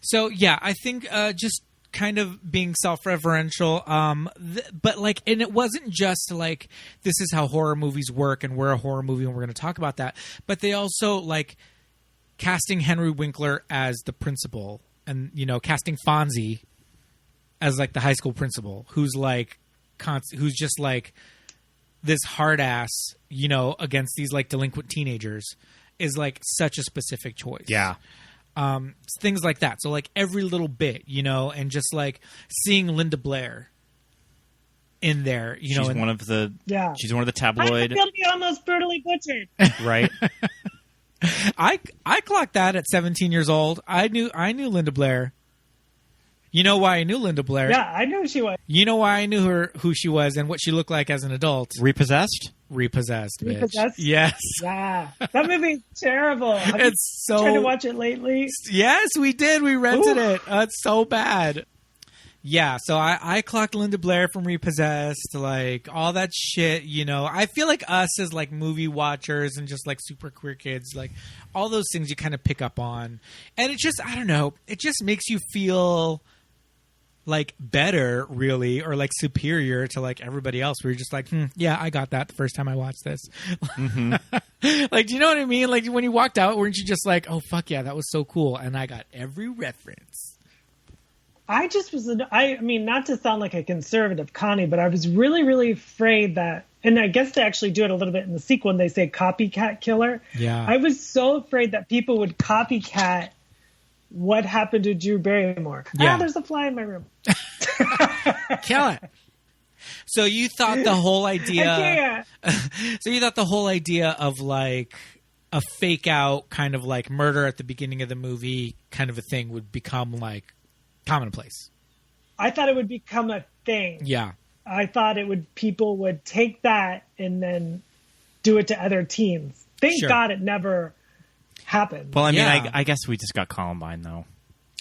So, yeah, I think just kind of being self-referential. But, like, and it wasn't just, like, this is how horror movies work and we're a horror movie and we're going to talk about that. But they also, like, casting Henry Winkler as the principal and, you know, casting Fonzie as, like, the high school principal who's, like, who's just, like, this hard ass, you know, against these like delinquent teenagers is like such a specific choice. yeah. Things like that. So like every little bit, you know, and just like seeing Linda Blair in there, you know, She's one of the I tabloid, feel to be almost brutally butchered. right? I clocked that at 17 years old. I knew Linda Blair. You know why I knew Linda Blair? Yeah, I knew she was. You know why I knew who she was and what she looked like as an adult? Repossessed? Repossessed, bitch. Repossessed? Yes. Yeah, that movie's terrible. Have you It's so... tried to watch it lately? Yes, we did. We rented it. It's so bad. Yeah, so I clocked Linda Blair from Repossessed, like all that shit, you know. I feel like us as like movie watchers and just like super queer kids, like all those things you kind of pick up on. And it just, I don't know, it just makes you feel like better, really, or like superior to like everybody else. Where you're just like, yeah, I got that the first time I watched this. Mm-hmm. Like, do you know what I mean? Like when you walked out, weren't you just like, oh fuck yeah, that was so cool, and I got every reference. I just was, I mean, not to sound like a conservative Connie, but I was really, really afraid that, and I guess they actually do it a little bit in the sequel when they say copycat killer. Yeah. I was so afraid that people would copycat what happened to Drew Barrymore. Yeah. There's a fly in my room. Kill it. So you thought the whole idea, so you thought the whole idea of like a fake out kind of like murder at the beginning of the movie kind of a thing would become like commonplace. I thought it would become a thing. Yeah. I thought people would take that and then do it to other teens. Thank God it never happened. Well, I mean, Yeah. I guess we just got Columbine though.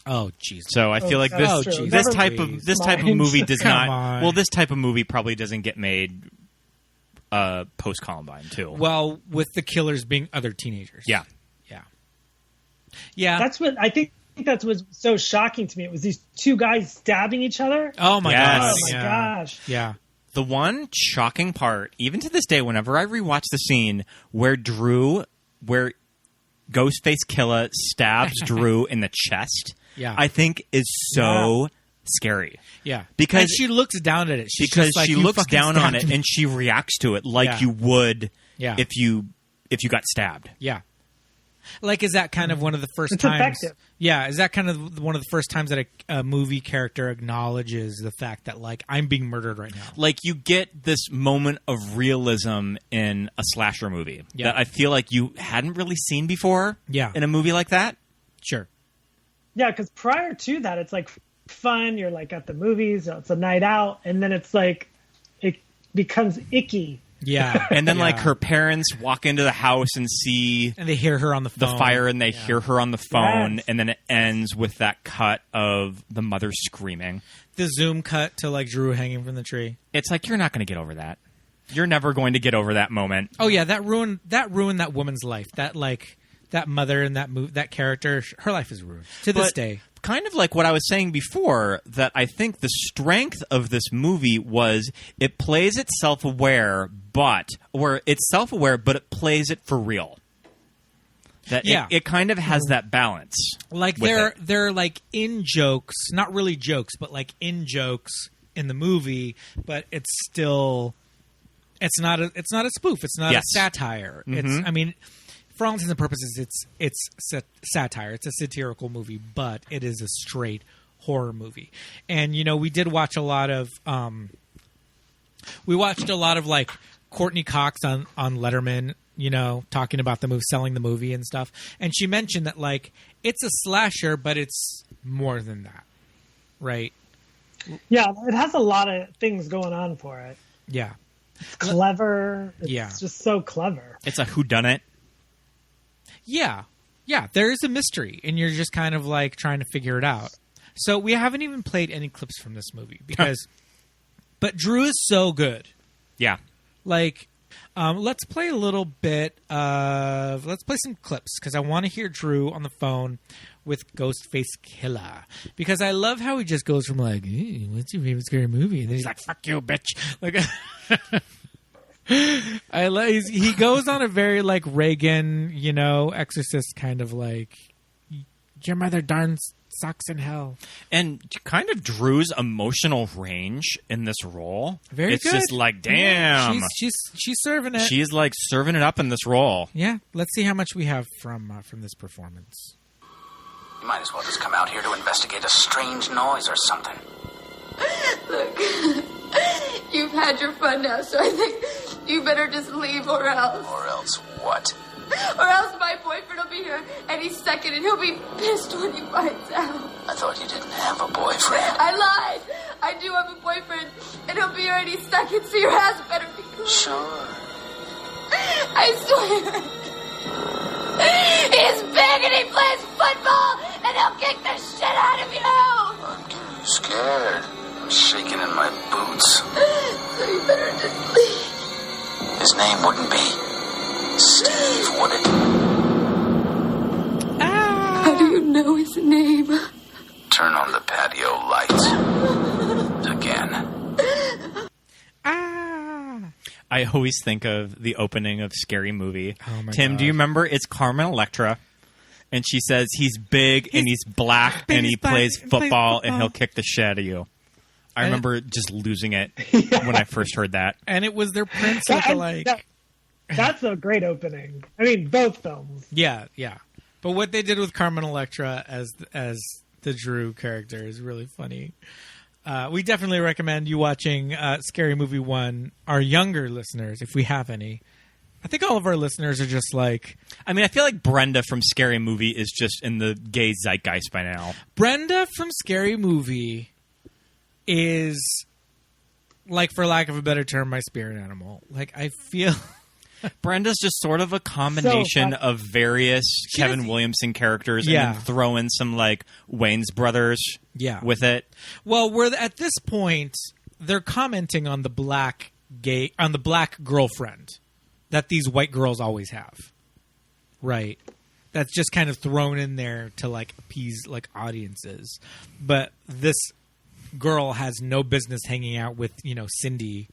Oh, jeez. So I feel like that's this true. this Never type mind. of movie does Come not. on. Well, this type of movie probably doesn't get made post Columbine too. Well, with the killers being other teenagers. Yeah. Yeah. Yeah. That's what I think. That's what's so shocking to me. It was these two guys stabbing each other. Oh my Yes. god. Oh my Yeah. gosh. Yeah. The one shocking part, even to this day, whenever I rewatch the scene where Ghostface Killer stabs Drew in the chest, Yeah. I think is so scary. Yeah. Because and she looks down at it. She's because just like, she "You looks fucking down on stabbed it me." and she reacts to it like Yeah. you would Yeah. if you got stabbed. Yeah. Like, is that kind of one of the first It's times? effective. Yeah, is that kind of one of the first times that a movie character acknowledges the fact that, like, I'm being murdered right now? Like, you get this moment of realism in a slasher movie Yeah. that I feel like you hadn't really seen before Yeah. in a movie like that. Sure. Yeah, because prior to that, it's like fun. You're like at the movies. It's a night out, and then it's like it becomes icky. Yeah. And then, Yeah. like, her parents walk into the house and see And they hear her on the the phone. fire and they hear her on the phone, Yes. and then it ends with that cut of the mother screaming. The zoom cut to, like, Drew hanging from the tree. It's like, you're not going to get over that. You're never going to get over that moment. Oh, yeah, that ruined that woman's life. That, like, that mother and that character, her life is ruined to this But day. Kind of like what I was saying before, that I think the strength of this movie was it plays it self-aware, but it plays it for real. That Yeah. it kind of has that balance. Like they're like in jokes, not really jokes, but like in jokes in the movie, but it's still it's not a spoof, it's not a satire. It's I mean, for all intents and purposes it's satire. It's a satirical movie, but it is a straight horror movie. And we did watch a lot of like Courtney Cox on Letterman, talking about the movie, selling the movie and stuff. And she mentioned that, like, it's a slasher, but it's more than that, right? Yeah, it has a lot of things going on for it. Yeah. It's clever. It's just so clever. It's a whodunit. Yeah. Yeah, there is a mystery, and you're just kind of, like, trying to figure it out. So we haven't even played any clips from this movie because... But Drew is so good. Yeah. Like... let's play a little bit of... Let's play some clips, because I want to hear Drew on the phone with Ghostface Killer. Because I love how he just goes from like, hey, what's your favorite scary movie? And then he's like, fuck you, bitch. Like, he goes on a very like Reagan, Exorcist kind of like, your mother darn sucks in hell. And kind of Drew's emotional range in this role. Very it's good. It's just like, damn. Yeah, she's serving it. She's like serving it up in this role. Yeah. Let's see how much we have from this performance. You might as well just come out here to investigate a strange noise or something. Look, you've had your fun now, so I think you better just leave or else. Or else what? Or else my boyfriend will be here any second and he'll be pissed when he finds out. I thought you didn't have a boyfriend. I lied. I do have a boyfriend and he'll be here any second, so your ass better be cool. Sure. I swear. He's big and he plays football and he'll kick the shit out of you. I'm getting scared. I'm shaking in my boots. So you better just leave. His name wouldn't be Steve, would it? How do you know his name? Turn on the patio lights. Again. I always think of the opening of Scary Movie. Oh my Tim, God. do you remember? It's Carmen Electra. And she says he's big and he's black and he plays football and he'll kick the shit out of you. I remember just losing it when I first heard that. And it was their Prince lookalike. That's a great opening. I mean, both films. Yeah, yeah. But what they did with Carmen Electra as the Drew character is really funny. We definitely recommend you watching Scary Movie 1. Our younger listeners, if we have any. I think all of our listeners are just like... I mean, I feel like Brenda from Scary Movie is just in the gay zeitgeist by now. Brenda from Scary Movie is, like, for lack of a better term, my spirit animal. Like, I feel... Brenda's just sort of a combination of various Kevin Williamson characters and then throw in some, like, Wayne's Brothers with it. Well, we're at this point, they're commenting on the black girlfriend that these white girls always have. Right. That's just kind of thrown in there to, like, appease, like, audiences. But this girl has no business hanging out with, Cindy.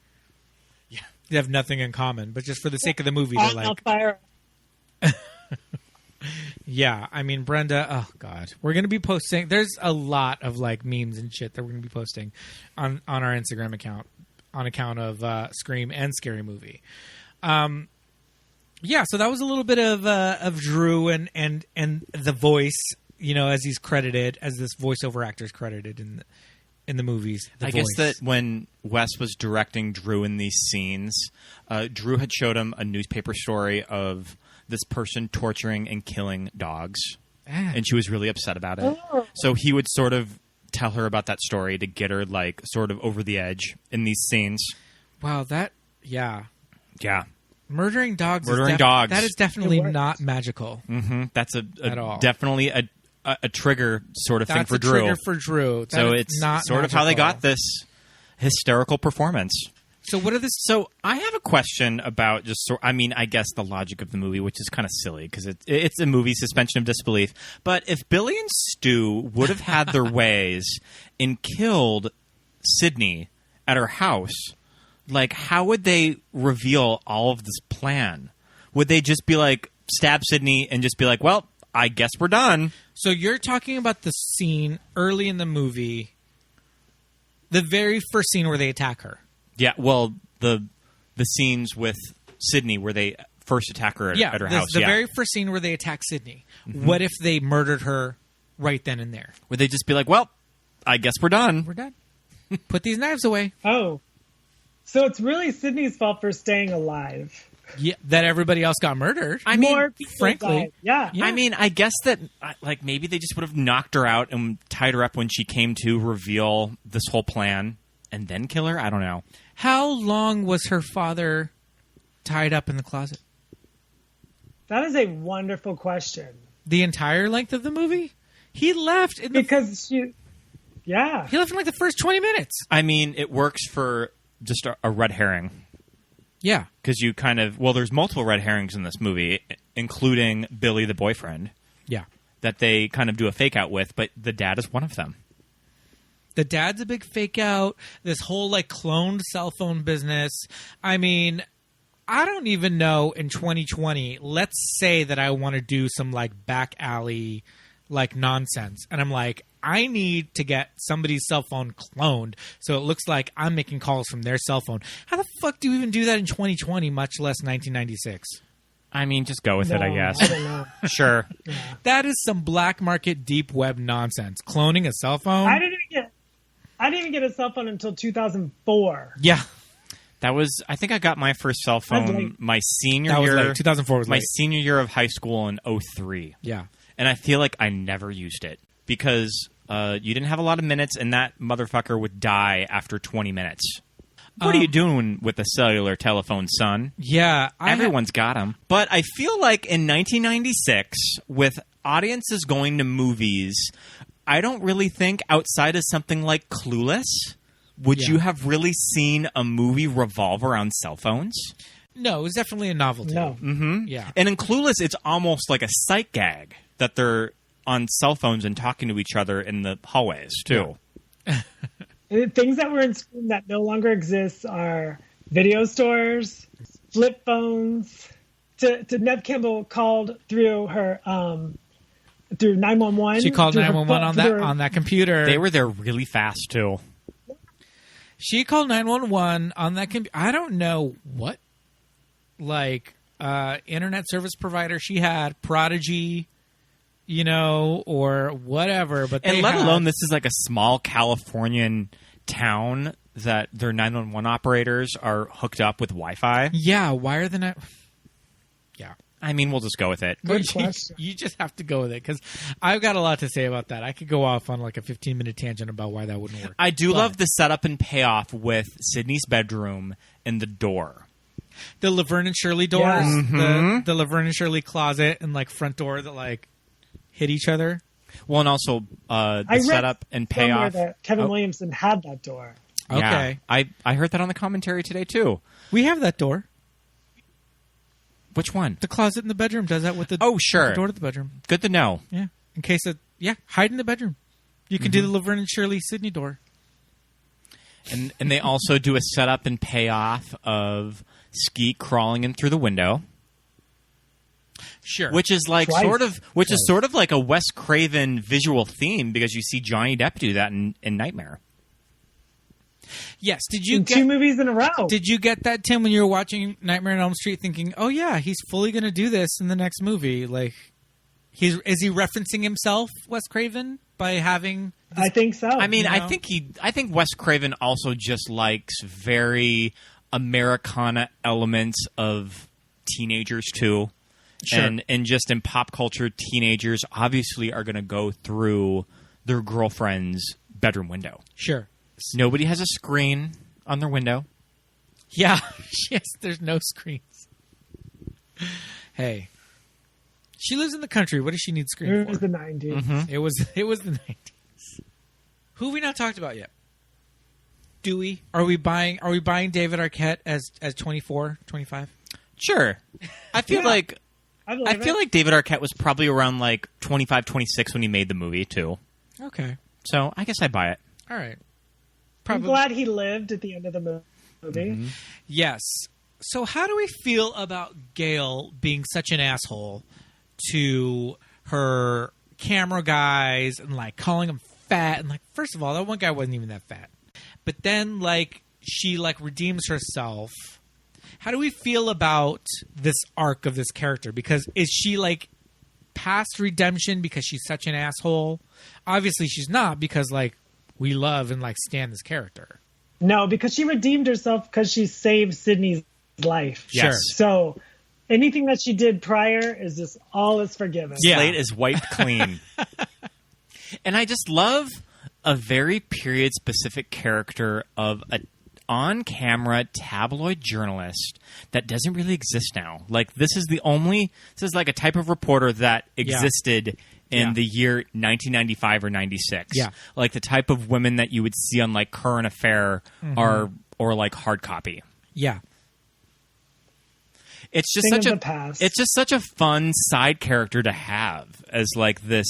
Yeah. They have nothing in common. But just for the sake of the movie, they're like... Fire. Yeah. I mean, Brenda... Oh, God. We're going to be posting... There's a lot of, like, memes and shit that we're going to be posting on our Instagram account. On account of Scream and Scary Movie. Yeah, so that was a little bit of Drew and the voice, as he's credited, as this voiceover actor is credited in the movies. I guess that when Wes was directing Drew in these scenes, Drew had showed him a newspaper story of this person torturing and killing dogs, and she was really upset about it. So he would sort of tell her about that story to get her, like, sort of over the edge in these scenes. Wow, yeah. Murdering dogs. Dogs. That is definitely not magical. Mm-hmm. That's at all. Definitely a trigger sort of thing for Drew. Trigger for Drew. So it's not sort magical. of how they got this hysterical performance. So what are this? So I have a question about I guess the logic of the movie, which is kind of silly because it's a movie suspension of disbelief. But if Billy and Stu would have had their ways and killed Sydney at her house, like, how would they reveal all of this plan? Would they just be like, stab Sydney and just be like, well, I guess we're done. So you're talking about the scene early in the movie, the very first scene where they attack her. Yeah, well, the scenes with Sydney where they first attack her at her house. The very first scene where they attack Sydney. Mm-hmm. What if they murdered her right then and there? Would they just be like, well, I guess we're done. We're done. Put these knives away. Oh. So it's really Sydney's fault for staying alive. Yeah, that everybody else got murdered. I mean, frankly. Yeah. I mean, I guess that, like, maybe they just would have knocked her out and tied her up when she came to reveal this whole plan and then kill her? I don't know. How long was her father tied up in the closet? That is a wonderful question. The entire length of the movie? He left in He left in like the first 20 minutes. I mean, it works for just a red herring. Yeah. Because you kind of... Well, there's multiple red herrings in this movie, including Billy the boyfriend. Yeah. That they kind of do a fake out with, but the dad is one of them. The dad's a big fake out. This whole, like, cloned cell phone business. I mean... I don't even know in 2020, let's say that I want to do some like back alley like nonsense. And I'm like, I need to get somebody's cell phone cloned so it looks like I'm making calls from their cell phone. How the fuck do you even do that in 2020, much less 1996? I mean, just go with it, I guess. I don't know. Sure. Yeah. That is some black market deep web nonsense. Cloning a cell phone? I didn't even get a cell phone until 2004. Yeah. That was, I think I got my first cell phone my senior year. Late. 2004 was my late. senior year of high school in 2003. Yeah. And I feel like I never used it because you didn't have a lot of minutes and that motherfucker would die after 20 minutes. What are you doing with a cellular telephone, son? Yeah. Everyone's got them. But I feel like in 1996, with audiences going to movies, I don't really think outside of something like Clueless... Would you have really seen a movie revolve around cell phones? No, it was definitely a novelty. No. Mm-hmm. Yeah. And in Clueless, it's almost like a sight gag that they're on cell phones and talking to each other in the hallways, too. Yeah. Things that were in Scream that no longer exist are video stores, flip phones. Neve Campbell called through her... through 911. She called 911 on that computer. They were there really fast, too. She called 911 on that computer. I don't know what, like, internet service provider she had, Prodigy, you know, or whatever. But and let alone this is like a small Californian town that their 911 operators are hooked up with Wi-Fi. Yeah, why are they not? Yeah. I mean, we'll just go with it. Good question. You just have to go with it because I've got a lot to say about that. I could go off on like a 15-minute tangent about why that wouldn't work. I do love the setup and payoff with Sydney's bedroom and the door. The Laverne and Shirley doors, Yeah. the Laverne and Shirley closet and like front door that like hit each other. Well, and also the setup and payoff. That Kevin Williamson had that door. Okay. Yeah, I heard that on the commentary today, too. We have that door. Which one? The closet in the bedroom does that with the sure. the door to the bedroom. Good to know. Yeah. In case it, hide in the bedroom. You can do the Laverne and Shirley Sydney door. And they also do a setup and payoff of Skeet crawling in through the window. Sure. Which is like Twice. sort of like a Wes Craven visual theme because you see Johnny Depp do that in Nightmare. Yes. Did you Two movies in a row? Did you get that, Tim, when you were watching Nightmare on Elm Street, thinking, "Oh yeah, he's fully going to do this in the next movie"? Like, is he referencing himself, Wes Craven, by having? I think so. I mean, You know? I think Wes Craven also just likes very Americana elements of teenagers too. Sure. And just in pop culture, teenagers obviously are going to go through their girlfriend's bedroom window. Sure. Nobody has a screen on their window. Yeah. Yes. There's no screens. Hey, she lives in the country. What does she need screen It for? was the 90s. Mm-hmm. It was the 90s. Who have we not talked about yet? Do we? Are we buying David Arquette as 24, 25? Sure. I feel like I feel like David Arquette was probably around like 25, 26 when he made the movie too. Okay. So I guess I buy it. All right. I'm glad he lived at the end of the movie. Yes. So how do we feel about Gail being such an asshole to her camera guys and like calling them fat? And like, first of all, that one guy wasn't even that fat. But then like she like redeems herself. How do we feel about this arc of this character? Because is she like past redemption because she's such an asshole? Obviously she's not, because like we love and like stand this character. No, because she redeemed herself because she saved Sydney's life. Yes. Sure. So anything that she did prior is just all is forgiven. Yeah. Slate is wiped clean. And I just love a very period specific character of a on-camera tabloid journalist that doesn't really exist now. Like this is like a type of reporter that existed in the year 1995 or 96. Yeah. Like the type of women that you would see on like Current Affair or like Hard Copy. Yeah. It's just such a fun side character to have as like this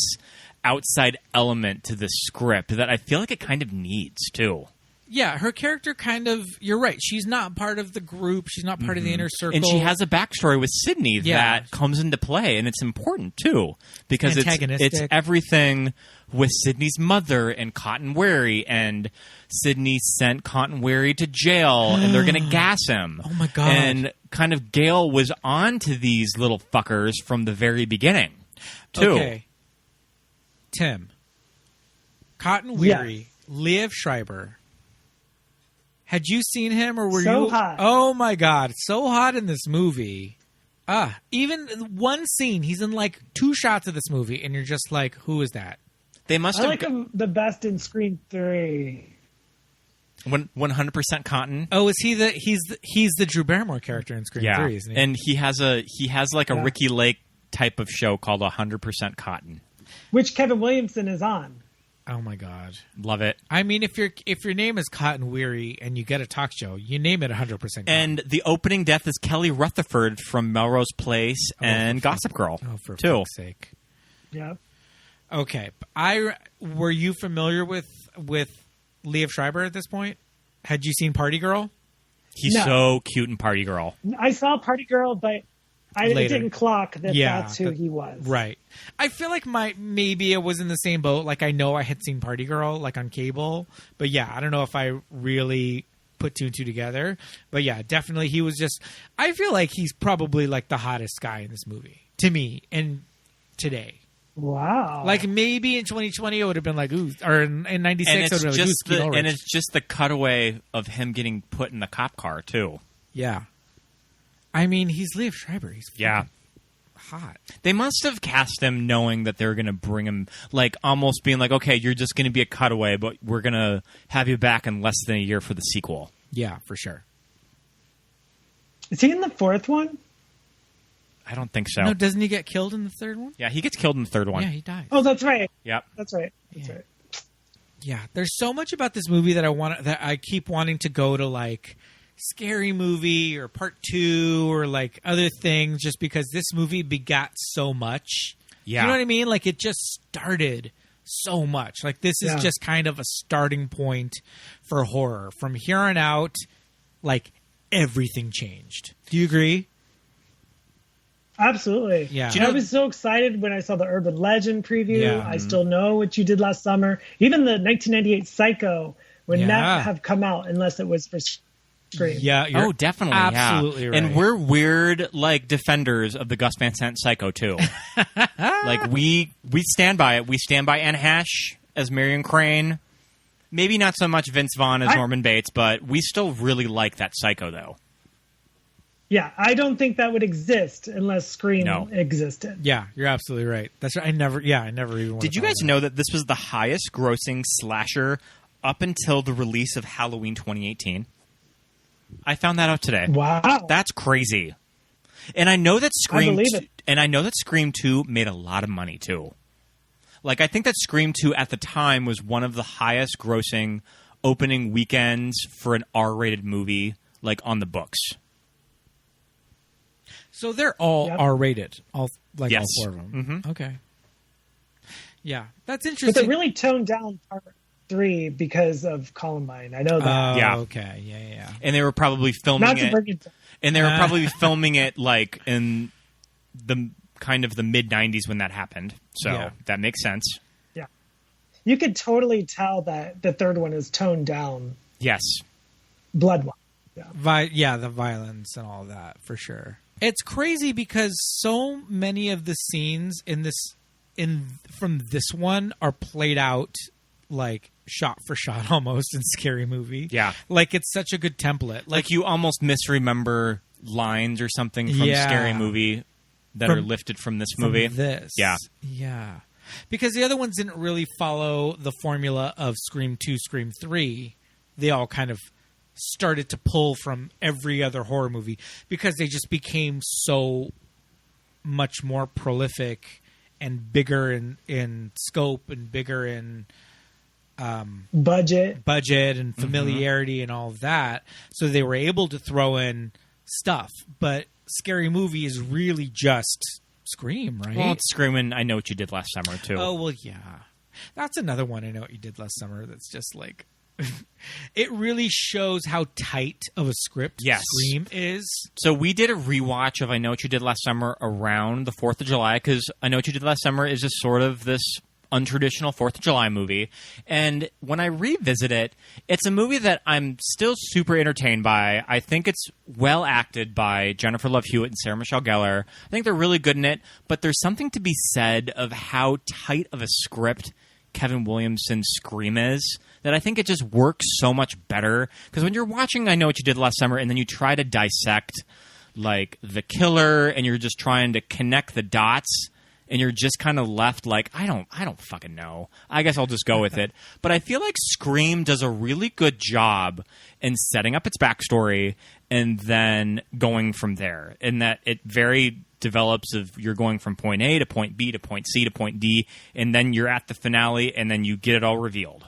outside element to the script that I feel like it kind of needs too. Yeah, her character kind of, you're right, she's not part of the group, she's not part of the inner circle. And she has a backstory with Sydney that comes into play, and it's important too, because it's everything with Sydney's mother and Cotton Weary, and Sydney sent Cotton Weary to jail, and they're going to gas him. Oh my God. And kind of Gail was on to these little fuckers from the very beginning, too. Okay. Tim. Cotton Weary, Liev Schreiber. Had you seen him, or were you hot? Oh my God, so hot in this movie. Even one scene, he's in like 2 shots of this movie, and you're just like, who is that? They must I have like him the best in Scream 3. 100% Cotton. Oh, is he he's the Drew Barrymore character in Scream 3, isn't he? And he has like a Ricky Lake type of show called 100% Cotton, which Kevin Williamson is on. Oh my God, love it! I mean, if your name is Cotton Weary and you get a talk show, you name it 100%. Cotton. And the opening death is Kelly Rutherford from Melrose Place and Gossip Girl. Oh, for fuck's sake! Yeah. Okay, were you familiar with Liev Schreiber at this point? Had you seen Party Girl? He's so cute in Party Girl. I saw Party Girl, but it didn't clock that that's who he was. Right. I feel like maybe I was in the same boat. Like I know I had seen Party Girl like on cable, but yeah, I don't know if I really put 2 and 2 together. But yeah, definitely he was just. I feel like he's probably like the hottest guy in this movie to me and today. Wow. Like maybe in 2020 it would have been like ooh, or in 96 it would have been like ooh, Skeet Ulrich. And it's just the cutaway of him getting put in the cop car too. Yeah. I mean, he's Liev Schreiber. He's hot. They must have cast him knowing that they were going to bring him, like almost being like, okay, you're just going to be a cutaway, but we're going to have you back in less than a year for the sequel. Yeah, for sure. Is he in the 4th one? I don't think so. No, doesn't he get killed in the 3rd one? Yeah, he gets killed in the 3rd one. Yeah, he dies. Oh, that's right. Yep. That's right. That's right. Yeah, there's so much about this movie that I keep wanting to go to like Scary Movie or Part 2 or like other things, just because this movie begat so much. Yeah. You know what I mean? Like it just started so much. Like this is just kind of a starting point for horror. From here on out, like everything changed. Do you agree? Absolutely. Yeah. I was so excited when I saw the Urban Legend preview. Yeah. I Still Know What You Did Last Summer. Even the 1998 Psycho would not have come out unless it was for Scream. Yeah. Definitely. Absolutely right. And we're weird, like, defenders of the Gus Van Sant Psycho, too. Like, we stand by it. We stand by Anne Hesh as Marion Crane. Maybe not so much Vince Vaughn as Norman Bates, but we still really like that Psycho, though. Yeah, I don't think that would exist unless Scream existed. Yeah, you're absolutely right. That's right. I never even. Did you guys know that this was the highest grossing slasher up until the release of Halloween 2018? I found that out today. Wow, that's crazy. And I know that Scream, I know that Scream 2 made a lot of money too. Like I think that Scream 2 at the time was one of the highest grossing opening weekends for an R-rated movie, like on the books. So they're all R-rated, all 4 of them. Mm-hmm. Okay. Yeah, that's interesting. But they really toned down Part 3 because of Columbine. I know that. Yeah. Okay. Yeah. And they were probably filming And they were probably filming it like in the kind of the mid-90s when that happened. So that makes sense. Yeah. You could totally tell that the third one is toned down. Yes. Blood-wise. Yeah. The violence and all that, for sure. It's crazy because so many of the scenes from this one are played out like shot for shot almost in Scary Movie. Yeah. Like it's such a good template. Like you almost misremember lines or something from Scary Movie that are lifted from this movie. Yeah. Because the other ones didn't really follow the formula of Scream 2, Scream 3. They all kind of started to pull from every other horror movie because they just became so much more prolific and bigger in scope and bigger in budget and familiarity and all of that. So they were able to throw in stuff. But Scary Movie is really just Scream, right? Well, it's Scream and I Know What You Did Last Summer, too. Oh, well, yeah. That's another one, I Know What You Did Last Summer, that's just like... it really shows how tight of a script Scream is. So we did a rewatch of I Know What You Did Last Summer around the 4th of July, because I Know What You Did Last Summer is just sort of this untraditional 4th of July movie. And when I revisit it, it's a movie that I'm still super entertained by. I think it's well acted by Jennifer Love Hewitt and Sarah Michelle Gellar. I think they're really good in it, but there's something to be said of how tight of a script Kevin Williamson's Scream is, that I think it just works so much better. Because when you're watching I Know What You Did Last Summer and then you try to dissect like the killer and you're just trying to connect the dots and you're just kind of left like, I don't fucking know. I guess I'll just go with it. But I feel like Scream does a really good job in setting up its backstory and then going from there. And that it very develops of you're going from point A to point B to point C to point D, and then you're at the finale and then you get it all revealed.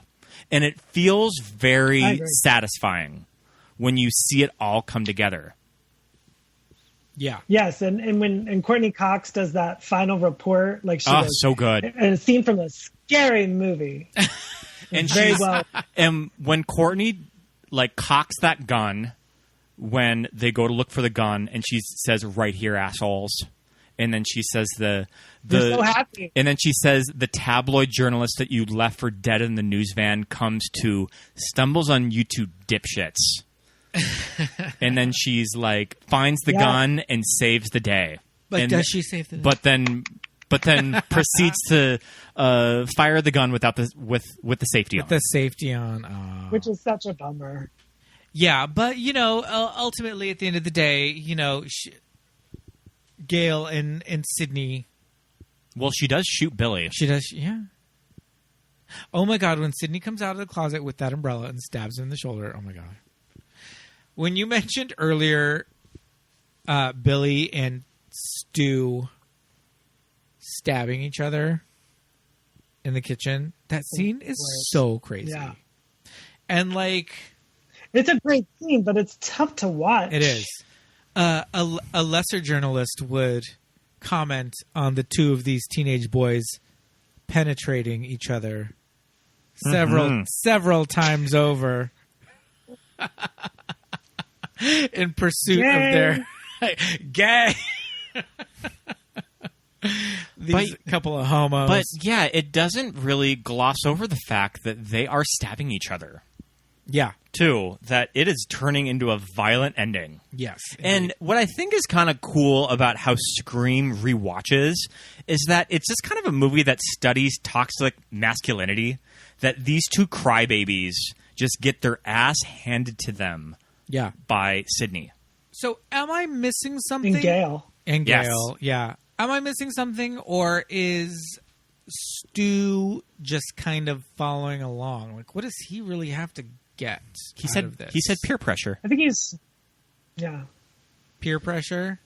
And it feels very satisfying when you see it all come together. Yeah. Yes, and Courtney Cox does that final report, like she does, so good. And a scene from the Scary Movie. And very well. And when Courtney like cocks that gun when they go to look for the gun, and she says, "Right here, assholes." And then she says They're so happy. And then she says the tabloid journalist that you left for dead in the news van stumbles on you two dipshits. And then she's like, finds the gun and saves the day. But and does she save the day? But then proceeds to fire the gun with the safety on. With the safety on. Which is such a bummer. Yeah, but, ultimately at the end of the day, Gail and Sydney. Well, she does shoot Billy. She does, yeah. Oh, my God, when Sydney comes out of the closet with that umbrella and stabs him in the shoulder, oh, my God. When you mentioned earlier Billy and Stu stabbing each other in the kitchen, that scene is so crazy. Yeah. And, like... It's a great scene, but it's tough to watch. It is. A lesser journalist would comment on the two of these teenage boys penetrating each other several times over in pursuit of their gay. These couple of homos. But yeah, it doesn't really gloss over the fact that they are stabbing each other. Yeah. Too, that it is turning into a violent ending. Yes. And what I think is kind of cool about how Scream rewatches is that it's just kind of a movie that studies toxic masculinity, that these two crybabies just get their ass handed to them by Sydney. So am I missing something? And Gail. Yes. Yeah. Am I missing something, or is Stu just kind of following along? Like, what does he really have to get out of this? He said peer pressure. I think he's... Yeah. Peer pressure?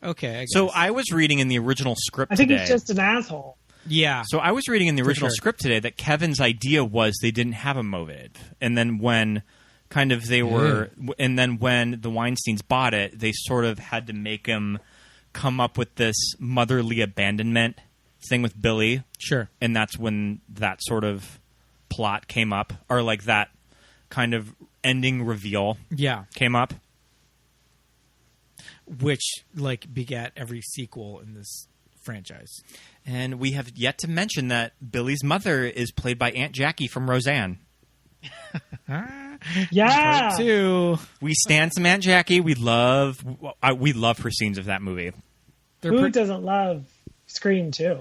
Okay, I guess. So I was reading in the original script today. I think he's just an asshole. Yeah. So I was reading in the original script today that Kevin's idea was they didn't have a motive. And then when kind of they were... And then when the Weinsteins bought it, they sort of had to make him come up with this motherly abandonment thing with Billy. Sure. And that's when that sort of plot came up. Or like that kind of ending reveal came up. which like begat every sequel in this franchise. And we have yet to mention that Billy's mother is played by Aunt Jackie from Roseanne. Yeah. Part 2. We stand some Aunt Jackie. We love her scenes of that movie. Who doesn't love Scream 2?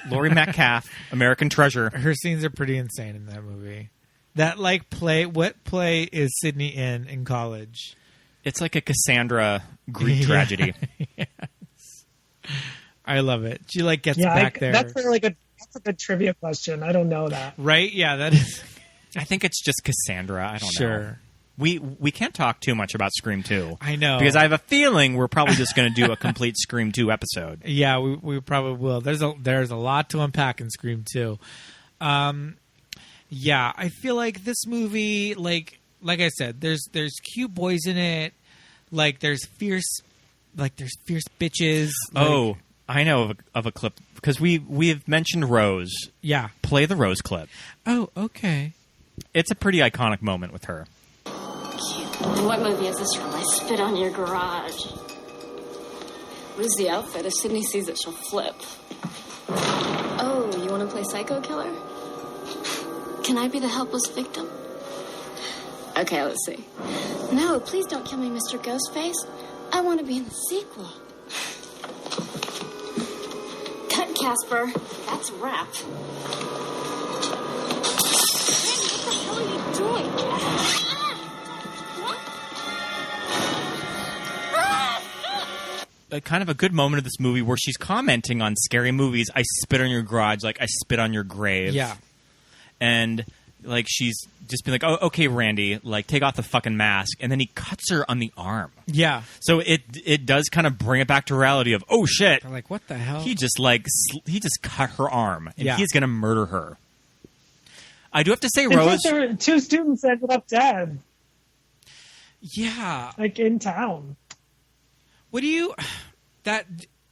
Laurie Metcalf, American Treasure. Her scenes are pretty insane in that movie. That like play. What play is Sydney in college? It's like a Cassandra Greek tragedy. Yes. I love it. She like gets back there. That's a good trivia question. I don't know that. Right? Yeah, that is. I think it's just Cassandra. I don't know. Sure. We can't talk too much about Scream 2. I know. Because I have a feeling we're probably just going to do a complete Scream 2 episode. Yeah, we probably will. There's a lot to unpack in Scream 2. Yeah, I feel like this movie, like I said, there's cute boys in it. Like there's fierce bitches. Oh, I know of a clip because we've mentioned Rose. Yeah, play the Rose clip. Oh, okay. It's a pretty iconic moment with her. What movie is this from? I spit on your garage. What is the outfit? If Sydney sees it, she'll flip. Oh, you want to play psycho killer? Can I be the helpless victim? Okay, let's see. No, please don't kill me, Mr. Ghostface. I want to be in the sequel. Cut, Casper. That's a wrap. What are you doing? Kind of a good moment of this movie where she's commenting on scary movies. I spit on your garage, like I spit on your grave. Yeah. And like she's just been like, oh, okay, Randy, like take off the fucking mask. And then he cuts her on the arm. Yeah. So it does kind of bring it back to reality of, oh shit. I'm like, what the hell? He just cut her arm and Yeah. he's going to murder her. I do have to say, In Rose. fact, there were 2 students ended up dead. Yeah. Like in town. What do you...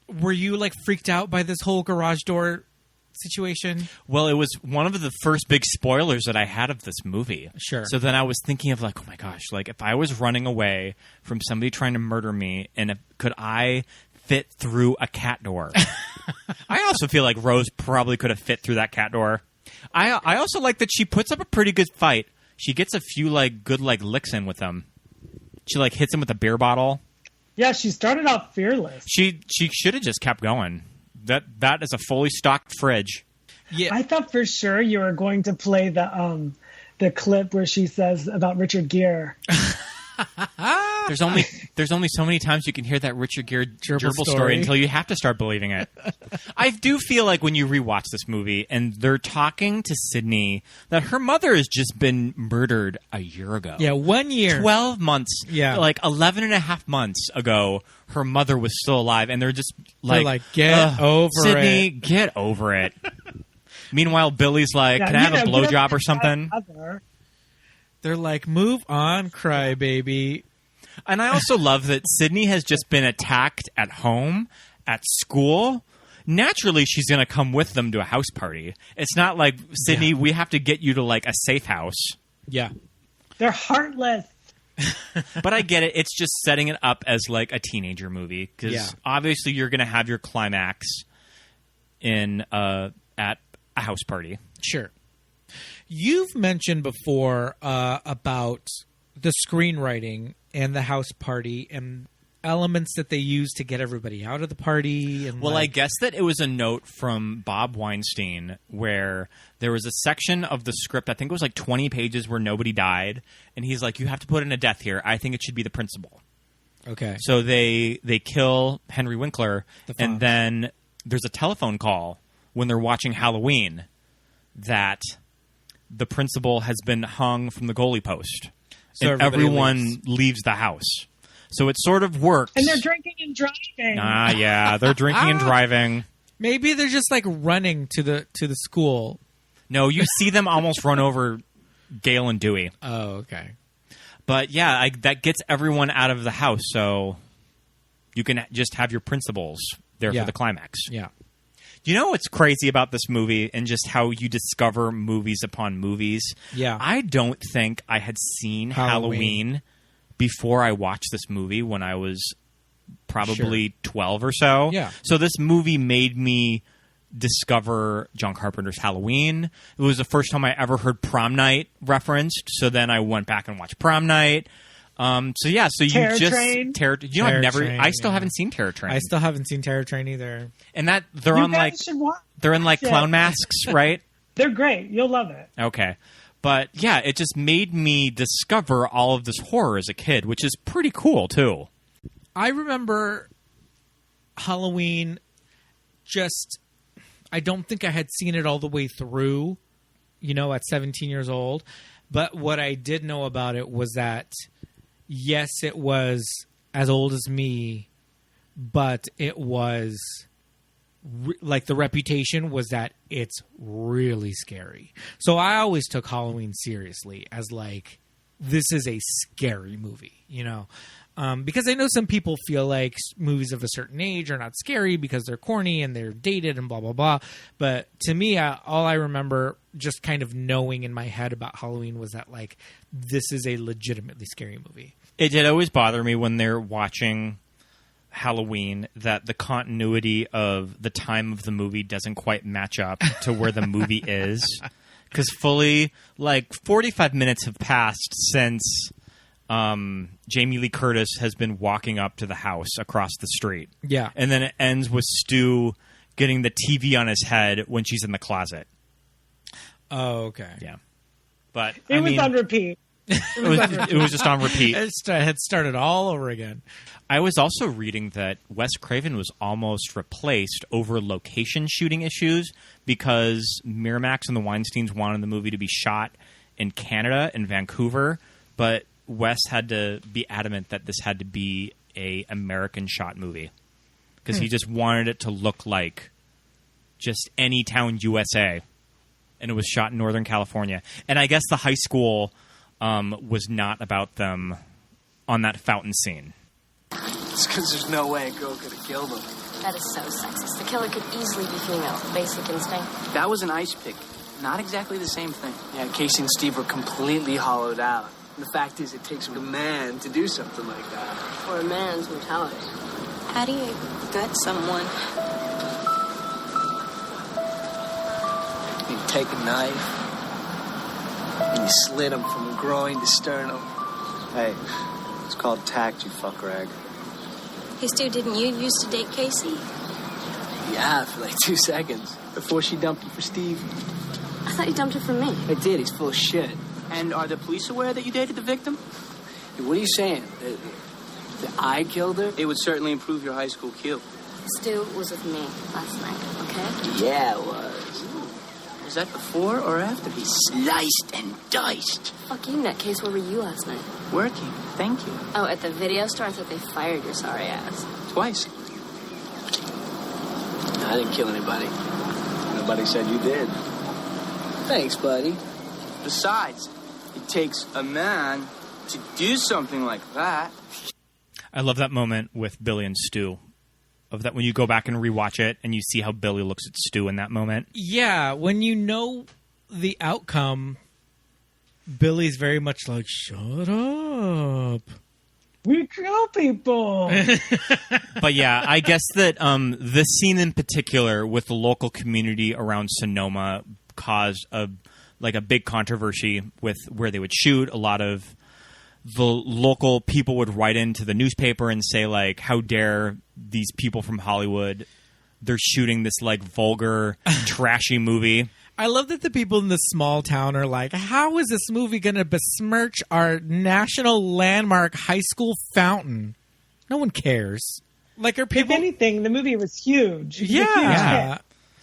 Were you, like, freaked out by this whole garage door situation? Well, it was one of the first big spoilers that I had of this movie. Sure. So then I was thinking of, like, oh my gosh, like, if I was running away from somebody trying to murder me, and could I fit through a cat door? I also feel like Rose probably could have fit through that cat door. I also like that she puts up a pretty good fight. She gets a few, like, good, like, licks in with them. She, like, hits him with a beer bottle. Yeah, she started off fearless. She should have just kept going. That is a fully stocked fridge. Yeah. I thought for sure you were going to play the clip where she says about Richard Gere. There's only so many times you can hear that Richard Gere gerbil story until you have to start believing it. I do feel like when you rewatch this movie and they're talking to Sydney that her mother has just been murdered a year ago. Yeah, 1 year. 12 months. Yeah. Like 11 and a half months ago, her mother was still alive. And they're just like, get over Sydney, it. get over it. Meanwhile, Billy's like, can I have a blowjob or something? They're like, move on, crybaby. And I also love that Sydney has just been attacked at home, at school. Naturally, she's going to come with them to a house party. It's not like, Sydney, we have to get you to like a safe house. Yeah. They're heartless. But I get it. It's just setting it up as like a teenager movie. Because obviously you're going to have your climax at a house party. Sure. You've mentioned before about the screenwriting and the house party and elements that they use to get everybody out of the party. And I guess that it was a note from Bob Weinstein where there was a section of the script, I think it was like 20 pages where nobody died. And he's like, you have to put in a death here. I think it should be the principal. Okay. So they kill Henry Winkler. And then there's a telephone call when they're watching Halloween that the principal has been hung from the goalie post. So and everyone leaves the house. So it sort of works. And they're drinking and driving. Yeah, they're drinking and driving. Maybe they're just like running to the school. No, you see them almost run over Gail and Dewey. Oh, okay. But yeah, that gets everyone out of the house, so you can just have your principals there for the climax. Yeah. You know what's crazy about this movie and just how you discover movies upon movies? Yeah. I don't think I had seen Halloween before I watched this movie when I was probably 12 or so. Yeah. So this movie made me discover John Carpenter's Halloween. It was the first time I ever heard Prom Night referenced. So then I went back and watched Prom Night. So you Terror just Train. I still haven't seen Terror Train. I still haven't seen Terror Train either. And that they're You on guys should watch they're in like it. clown masks, right? They're great. You'll love it. Okay. But yeah, it just made me discover all of this horror as a kid, which is pretty cool too. I remember Halloween I don't think I had seen it all the way through, at 17 years old. But what I did know about it was that, yes, it was as old as me, but it was the reputation was that it's really scary. So I always took Halloween seriously as this is a scary movie, because I know some people feel like movies of a certain age are not scary because they're corny and they're dated and blah, blah, blah. But to me, all I remember just kind of knowing in my head about Halloween was that, this is a legitimately scary movie. It did always bother me when they're watching Halloween that the continuity of the time of the movie doesn't quite match up to where the movie is. Because fully, 45 minutes have passed since Jamie Lee Curtis has been walking up to the house across the street. Yeah. And then it ends with Stu getting the TV on his head when she's in the closet. Oh, okay. Yeah. But It was on repeat. It was just on repeat. It had started all over again. I was also reading that Wes Craven was almost replaced over location shooting issues because Miramax and the Weinsteins wanted the movie to be shot in Canada, in Vancouver, but Wes had to be adamant that this had to be a American shot movie because he just wanted it to look like just any town USA, and it was shot in Northern California. And I guess the high school was not about them on that fountain scene. It's because there's no way a girl could have killed him. That is so sexist. The killer could easily be female. Basic instinct. That was an ice pick. Not exactly the same thing. Yeah, Casey and Steve were completely hollowed out. The fact is, it takes a man to do something like that. For a man's mentality. How do you gut someone? You take a knife and you slit him from groin to sternum. Hey, it's called tact, you fuck rag. Hey, Stu, didn't you used to date Casey? Yeah, for 2 seconds. Before she dumped him for Steve. I thought you dumped her for me. I did, he's full of shit. And are the police aware that you dated the victim? Hey, what are you saying? That I killed her? It would certainly improve your high school Q. Stu was with me last night, okay? Yeah, it was. Was that before or after he sliced and diced? Fuck you, nutcase. Where were you last night? Working. Thank you. Oh, at the video store? I thought they fired your sorry ass. Twice. No, I didn't kill anybody. Nobody said you did. Thanks, buddy. Besides, it takes a man to do something like that. I love that moment with Billy and Stu. Of that when you go back and rewatch it and you see how Billy looks at Stu in that moment. Yeah, when you know the outcome, Billy's very much like, shut up. We kill people. But yeah, I guess that this scene in particular with the local community around Sonoma caused a big controversy with where they would shoot. A lot of the local people would write into the newspaper and say, how dare these people from Hollywood, they're shooting this, vulgar, trashy movie. I love that the people in this small town are like, how is this movie going to besmirch our national landmark high school fountain? No one cares. Are people... If anything, the movie was huge. Yeah.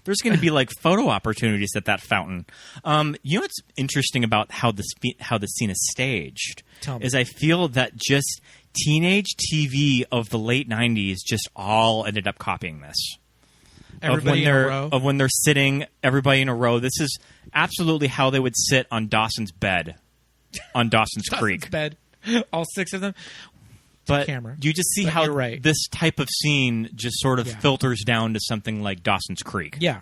There's going to be photo opportunities at that fountain. You know what's interesting about how the scene is staged is I feel that just teenage TV of the late 90s just all ended up copying this. Everybody in a row? Of when they're sitting, everybody in a row. This is absolutely how they would sit on Dawson's bed on Dawson's Creek. Bed. All 6 of them. But camera. you just see how this type of scene just sort of filters down to something like Dawson's Creek. Yeah.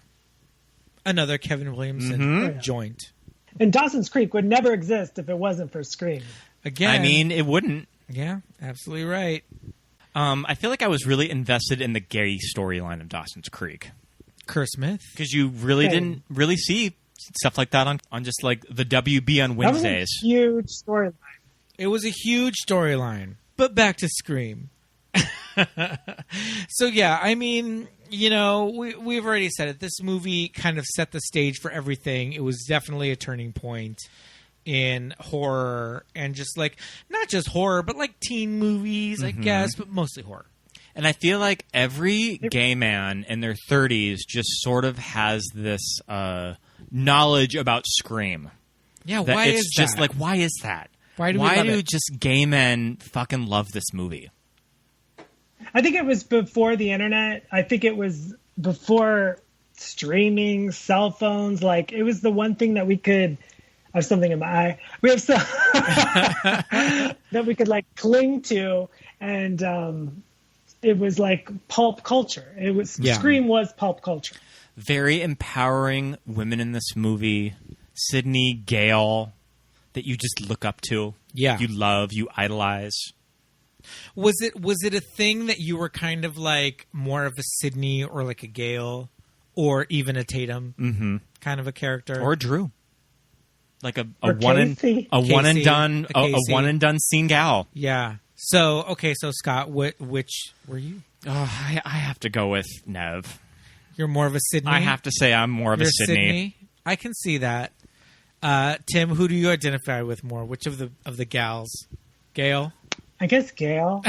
Another Kevin Williamson joint. And Dawson's Creek would never exist if it wasn't for Scream. Again. I mean, it wouldn't. Yeah, absolutely right. I feel like I was really invested in the gay storyline of Dawson's Creek. Kerr Smith. Because you really didn't really see stuff like that on just like the WB on Wednesdays. That was a huge storyline. It was a huge storyline. But back to Scream. So yeah, I mean, you know, we've already said it. This movie kind of set the stage for everything. It was definitely a turning point in horror, and just like not just horror, but like teen movies, I guess, but mostly horror. And I feel like every gay man in their 30s just sort of has this knowledge about Scream. Yeah, why is that? It's just like, why is that? Why do just gay men fucking love this movie? I think it was before the internet. I think it was before streaming, cell phones. Like, it was the one thing that we could... I have something in my eye. We have some that we could like cling to, and it was like pulp culture. It was Scream was pulp culture. Very empowering women in this movie. Sydney Gale, that you just look up to. Yeah, you love, you idolize. Was it a thing that you were kind of like more of a Sydney or like a Gale or even a Tatum kind of a character, or a Drew? Like a one and done scene gal. Yeah. So okay. So Scott, which were you? Oh, I have to go with Nev. You're more of a Sydney. I have to say I'm more of a Sydney. I can see that. Tim, who do you identify with more? Which of the gals? Gail. I guess Gail.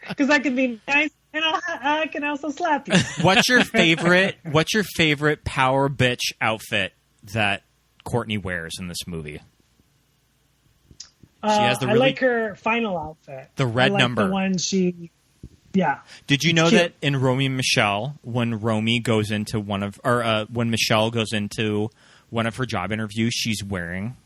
Because I can be nice and I can also slap you. What's your favorite power bitch outfit that Courtney wears in this movie? She has the I like her final outfit. The red number. The one she... Yeah. Did you know that in Romy and Michelle, when Romy goes into when Michelle goes into one of her job interviews, she's wearing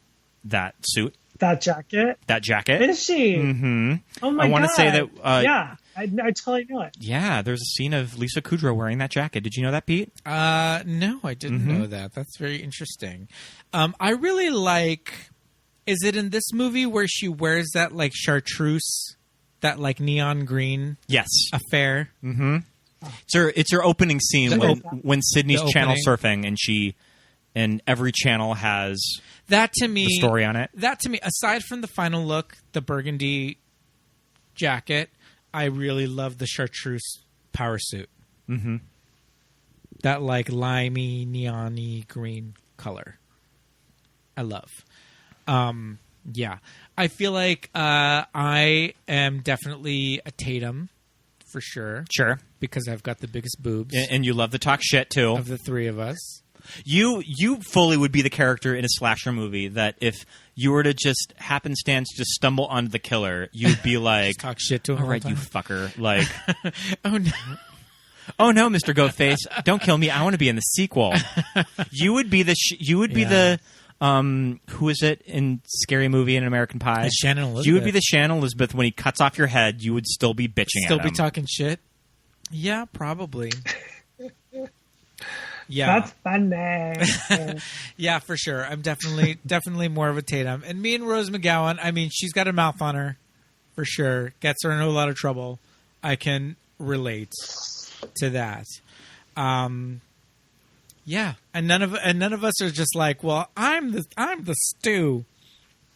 that suit? That jacket? That jacket. Is she? Mm-hmm. Oh my God. I want to say that... yeah. I totally know it. Yeah, there's a scene of Lisa Kudrow wearing that jacket. Did you know that, Pete? No, I didn't know that. That's very interesting. I really like... Is it in this movie where she wears that, like, chartreuse, that, like, neon green affair? Mm-hmm. It's her opening scene when Sydney's channel surfing, and every channel has that to me, the story on it. That to me, aside from the final look, the burgundy jacket, I really love the chartreuse power suit. Mm-hmm. That like limey, neon-y green color. I love. Yeah. I feel like I am definitely a Tatum for sure. Sure. Because I've got the biggest boobs. And you love to talk shit too. Of the three of us. You fully would be the character in a slasher movie that if you were to just happenstance just stumble onto the killer, you'd be like, just talk shit to him. All right, you fucker. Like, oh no. Oh no, Mr. Ghostface, don't kill me. I want to be in the sequel. You would be the who is it in Scary Movie and American Pie? Shannon Elizabeth. You would be the Shannon Elizabeth when he cuts off your head. You would still be bitching at him. Still be talking shit? Yeah, probably. Yeah, that's funny. Yeah, for sure. I'm definitely more of a Tatum. And me and Rose McGowan, I mean, she's got a mouth on her, for sure. Gets her in a lot of trouble. I can relate to that. Yeah, and none of us are just like, well, I'm the stew.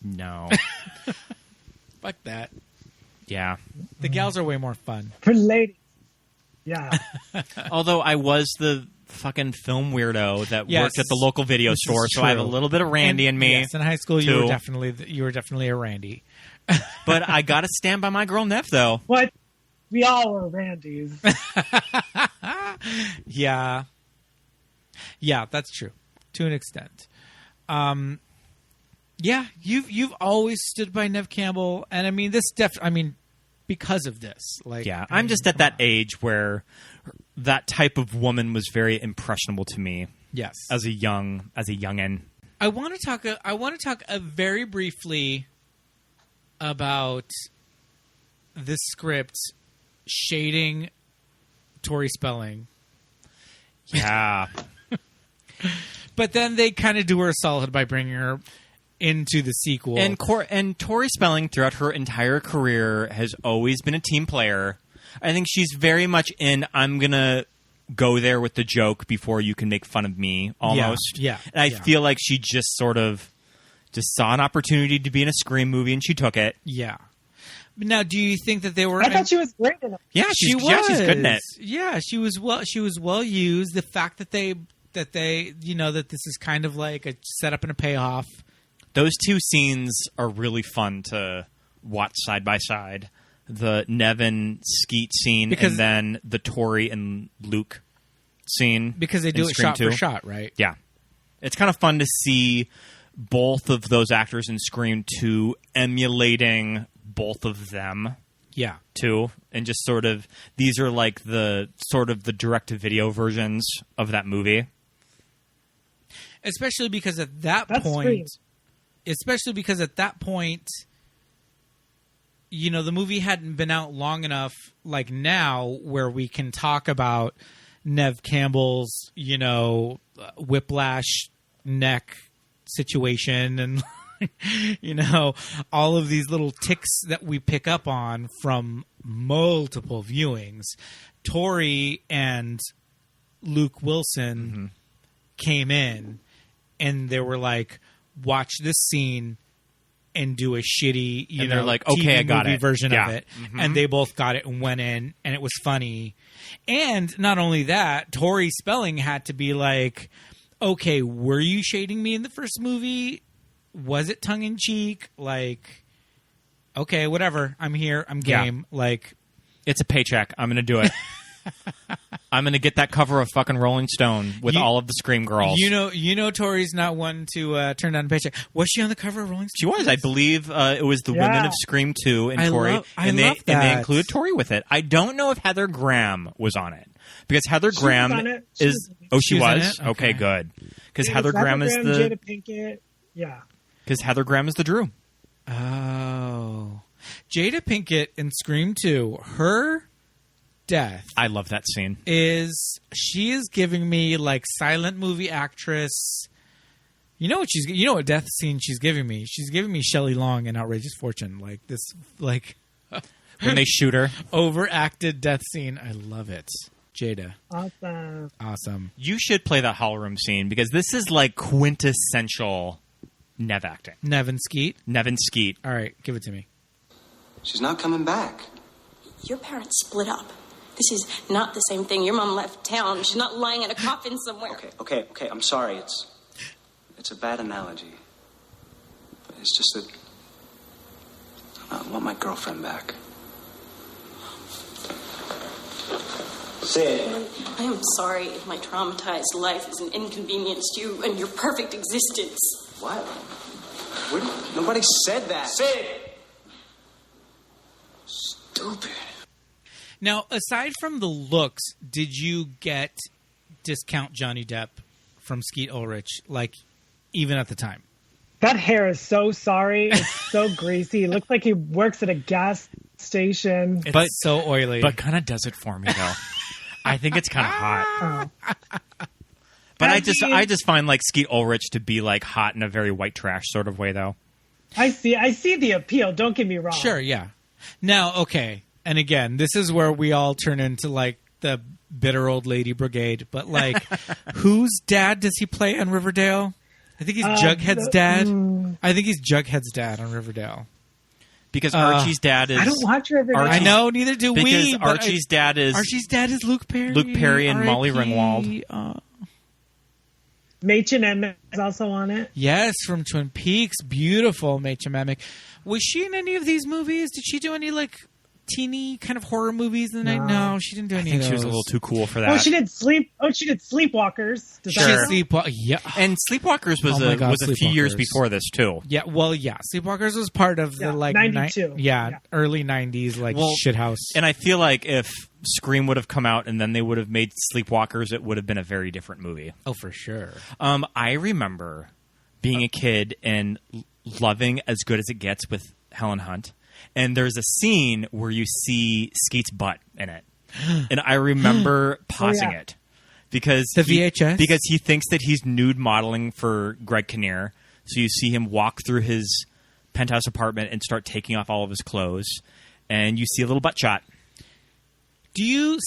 No, fuck that. Yeah, the gals are way more fun for ladies. Yeah. Although I was the fucking film weirdo that worked at the local video store, so I have a little bit of Randy in me. Yes, in high school, you were definitely a Randy. But I got to stand by my girl Nev, though. What? We all were Randys. Yeah. Yeah, that's true to an extent. Yeah, you've always stood by Nev Campbell, and I mean because of this, like, yeah, I'm just at that age where that type of woman was very impressionable to me. Yes, as a youngin. I want to talk very briefly about this script shading Tori Spelling. Yeah. But then they kind of do her a solid by bringing her into the sequel. And Tori Spelling, throughout her entire career, has always been a team player. I think she's very much in, I'm going to go there with the joke before you can make fun of me, almost. Yeah. And I feel like she just sort of just saw an opportunity to be in a Scream movie, and she took it. Yeah. Now, do you think that they were... I thought she was great in it. Yeah, she's good in it. Yeah, she was well used. The fact that they that this is kind of like a setup and a payoff. Those two scenes are really fun to watch side by side. The Nevin Skeet scene, and then the Tori and Luke scene. Because they do it shot for shot, right? Yeah. It's kind of fun to see both of those actors in Scream 2 emulating both of them. Yeah. Too. And just sort of, these are like the sort of the direct-to-video versions of that movie. Especially because at that point, the movie hadn't been out long enough, like now, where we can talk about Nev Campbell's, whiplash neck situation and, all of these little ticks that we pick up on from multiple viewings. Tori and Luke Wilson came in and they were like, watch this scene and do a shitty, they're like, okay, TV I got movie it. version Yeah. of it. And they both got it and went in, and it was funny. And not only that, Tori Spelling had to be like, okay, were you shading me in the first movie? Was it tongue in cheek? Like, okay, whatever. I'm here. I'm game. Yeah. Like, it's a paycheck. I'm going to do it. I'm going to get that cover of fucking Rolling Stone with all of the Scream girls. Tori's not one to turn down a paycheck. Was she on the cover of Rolling Stone? She was. I believe it was the women of Scream 2 and Tori. And they included Tori with it. I don't know if Heather Graham was on it. Because Heather Graham is... Oh, she was? Okay, good. Because Heather Graham is the... Jada Pinkett. Yeah. Because Heather Graham is the Drew. Oh. Jada Pinkett in Scream 2, her death. I love that scene. She is giving me like silent movie actress. You know what death scene she's giving me? She's giving me Shelley Long in Outrageous Fortune. Like this, like when they shoot her. Overacted death scene. I love it. Jada. Awesome. You should play that hall room scene because this is like quintessential Nev acting. Nevin Skeet. All right, give it to me. She's not coming back. Your parents split up. This is not the same thing. Your mom left town. She's not lying in a coffin somewhere. Okay. I'm sorry. It's a bad analogy. But it's just that I want my girlfriend back. Say it. I am sorry if my traumatized life has inconvenienced you and your perfect existence. What? Nobody said that. Say it. Stupid. Now, aside from the looks, did you get discount Johnny Depp from Skeet Ulrich, like, even at the time? That hair is so sorry. It's so greasy. It looks like he works at a gas station. It's so oily. But kind of does it for me, though. I think it's kind of hot. But I just find, like, Skeet Ulrich to be, like, hot in a very white trash sort of way, though. I see the appeal. Don't get me wrong. Sure, yeah. Now, okay. And again, this is where we all turn into like the bitter old lady brigade. But like, whose dad does he play on Riverdale? I think he's Jughead's dad. I think he's Jughead's dad on Riverdale. Because Archie's dad is... I don't watch Riverdale. I know, neither do we. Because Archie's dad is Luke Perry. Luke Perry and Molly Ringwald. Mädchen Amick is also on it. Yes, from Twin Peaks. Beautiful Mädchen Amick. Was she in any of these movies? Did she do any like teeny kind of horror movies in the night? No, she didn't do any of those. I think she was a little too cool for that. Oh, she did Sleepwalkers. Sure. Yeah. And Sleepwalkers was a few years before this too. Yeah, well, yeah. Sleepwalkers was part of the like 92. Early 90s like shithouse. And I feel like if Scream would have come out and then they would have made Sleepwalkers, it would have been a very different movie. Oh, for sure. I remember being a kid and loving As Good As It Gets with Helen Hunt. And there's a scene where you see Skeet's butt in it. And I remember pausing it. Because the VHS? Because he thinks that he's nude modeling for Greg Kinnear. So you see him walk through his penthouse apartment and start taking off all of his clothes, and you see a little butt shot. Do you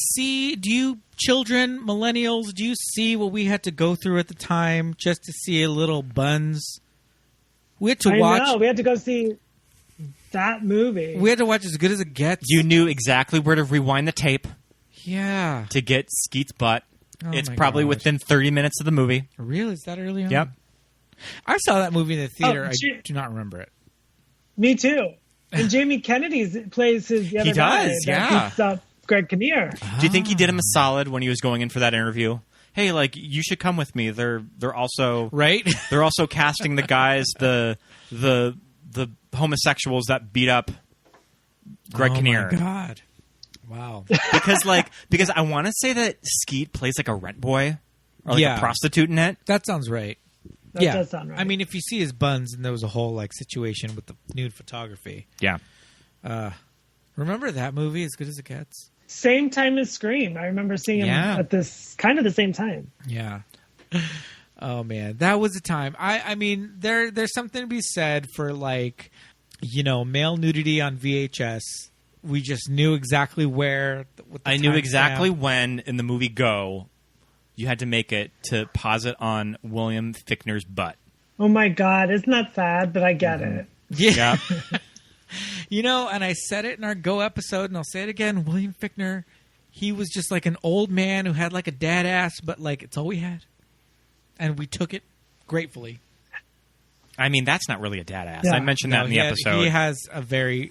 children, millennials, do you see what we had to go through at the time just to see a little buns? We had to watch. We had to go see that movie. We had to watch As Good as It Gets. You knew exactly where to rewind the tape. Yeah. To get Skeet's butt. Oh it's probably within 30 minutes of the movie. Really? Is that early on? Yep. I saw that movie in the theater. I do not remember it. Me too. And Jamie Kennedy plays the other guy. He does, yeah. Beats up Greg Kinnear. Do you think he did him a solid when he was going in for that interview? Hey, like, you should come with me. They're also right. They're also casting the guys, the homosexuals that beat up Greg Kinnear. Oh my God! Wow. because I want to say that Skeet plays like a rent boy or like a prostitute in it. That sounds right. That does sound right. I mean, if you see his buns, and there was a whole like situation with the nude photography. Yeah. Remember that movie, As Good as It Gets? Same time as Scream. I remember seeing him at this kind of the same time. Yeah. Oh man, that was a time. I mean, there's something to be said for like, male nudity on VHS. We just knew exactly where. I knew exactly when in the movie Go, you had to make it to pause it on William Fichtner's butt. Oh my God, isn't that sad? But I get it. Yeah. And I said it in our Go episode, and I'll say it again. William Fichtner, he was just like an old man who had like a dad ass, but like it's all we had. And we took it gratefully. I mean, that's not really a dad ass. Yeah. I mentioned that in the episode. He has a very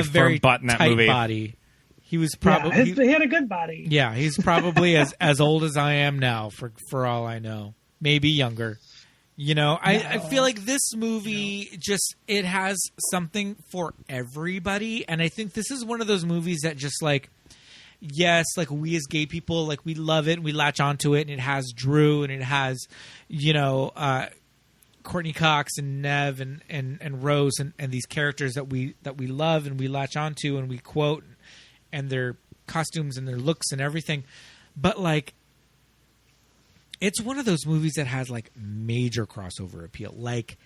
firm butt in that tight movie. Body. He was probably he had a good body. Yeah, he's probably as old as I am now, for all I know, maybe younger. I feel like this movie it has something for everybody, and I think this is one of those movies that just like. Yes, like we as gay people, like we love it and we latch onto it, and it has Drew and it has, Courtney Cox and Nev and Rose and these characters that we love and we latch onto and we quote, and their costumes and their looks and everything. But like, it's one of those movies that has like major crossover appeal. Like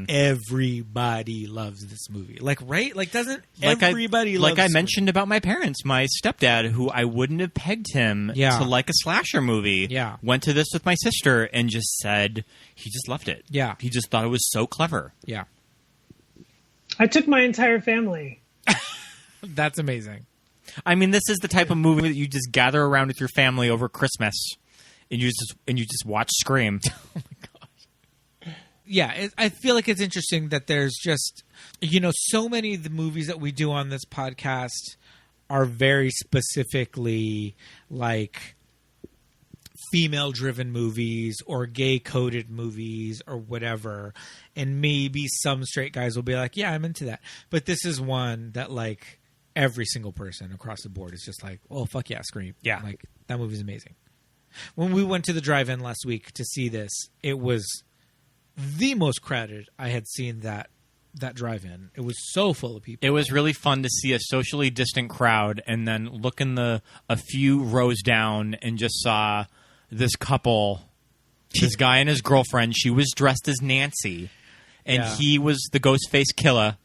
everybody loves this movie. Like, right? Like, doesn't everybody love Like I mentioned about my parents, my stepdad, who I wouldn't have pegged him to like a slasher movie, went to this with my sister and just said he just loved it. Yeah. He just thought it was so clever. Yeah. I took my entire family. That's amazing. I mean, this is the type of movie that you just gather around with your family over Christmas. And you just watch Scream. Oh my gosh! Yeah, I feel like it's interesting that there's just so many of the movies that we do on this podcast are very specifically like female-driven movies or gay-coded movies or whatever, and maybe some straight guys will be like, "Yeah, I'm into that," but this is one that like every single person across the board is just like, "Oh fuck yeah, Scream!" Yeah, like that movie's amazing. When we went to the drive-in last week to see this, it was the most crowded I had seen that drive-in. It was so full of people. It was really fun to see a socially distant crowd and then look in a few rows down and just saw this couple, this guy and his girlfriend. She was dressed as Nancy, and he was the Ghostface killer,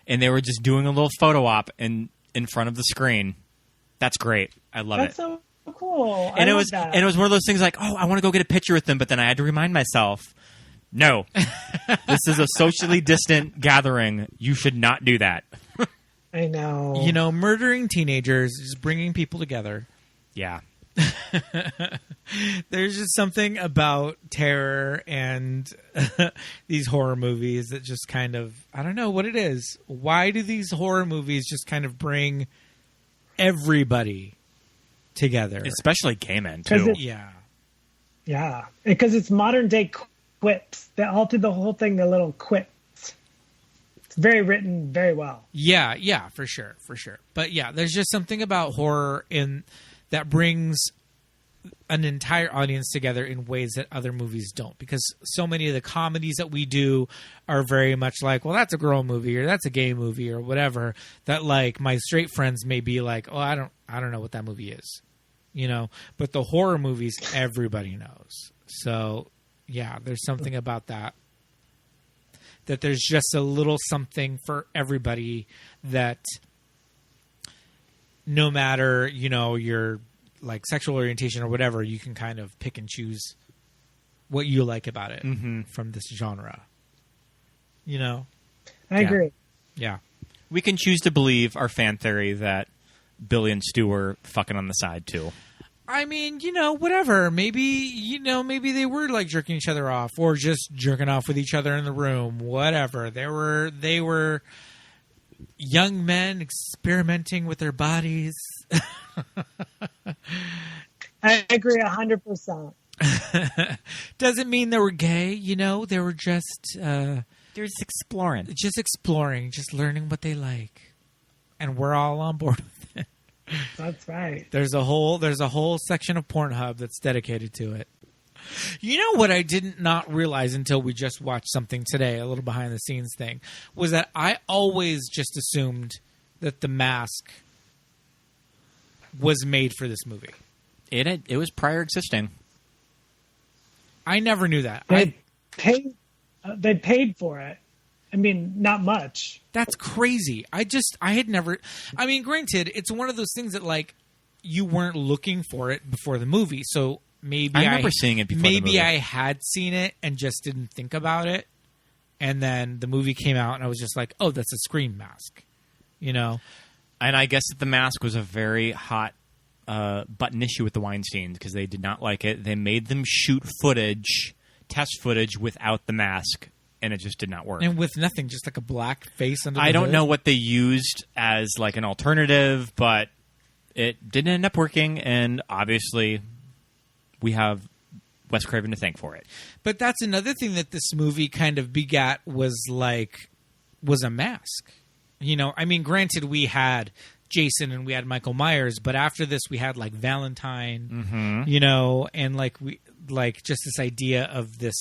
and they were just doing a little photo op in front of the screen. That's great. I love it. So cool. And it was one of those things like, oh, I want to go get a picture with them, but then I had to remind myself, no, this is a socially distant gathering. You should not do that. I know. Murdering teenagers is bringing people together. Yeah. There's just something about terror and these horror movies that just kind of, I don't know what it is. Why do these horror movies just kind of bring everybody together, especially gay men too? Yeah, because it's modern day quips. They all do the whole thing. The little quips. It's very written, very well. Yeah, for sure. But yeah, there's just something about horror that brings an entire audience together in ways that other movies don't. Because so many of the comedies that we do are very much like, well, that's a girl movie or that's a gay movie or whatever. That like my straight friends may be like, oh, I don't know what that movie is, But the horror movies, everybody knows. So yeah, there's something about that. that there's just a little something for everybody, that no matter, your like sexual orientation or whatever, you can kind of pick and choose what you like about it from this genre. I agree. Yeah. We can choose to believe our fan theory that Billy and Stu were fucking on the side too. I mean, whatever. Maybe they were like jerking each other off, or just jerking off with each other in the room. Whatever. They were young men experimenting with their bodies. I agree 100%. Doesn't mean they were gay. They were just they're just exploring, just learning what they like, and we're all on board with it. That's right. There's a whole section of Pornhub that's dedicated to it. You know what I did not realize until we just watched something today, a little behind the scenes thing, was that I always just assumed that The Mask was made for this movie. It was prior existing. I never knew that. They paid for it. I mean, not much. That's crazy. I had never... I mean, granted, it's one of those things that, like, you weren't looking for it before the movie, so maybe I remember seeing it before the movie. Maybe I had seen it and just didn't think about it, and then the movie came out, and I was just like, oh, that's a Scream mask, And I guess that The Mask was a very hot button issue with the Weinsteins, because they did not like it. They made them shoot test footage without the mask, and it just did not work. And with nothing, just like a black face under the I don't hood. know what they used as like an alternative, but it didn't end up working, and obviously we have Wes Craven to thank for it. But that's another thing that this movie kind of begat was a mask. I mean, granted, we had Jason and we had Michael Myers, but after this we had like Valentine, and like just this idea of this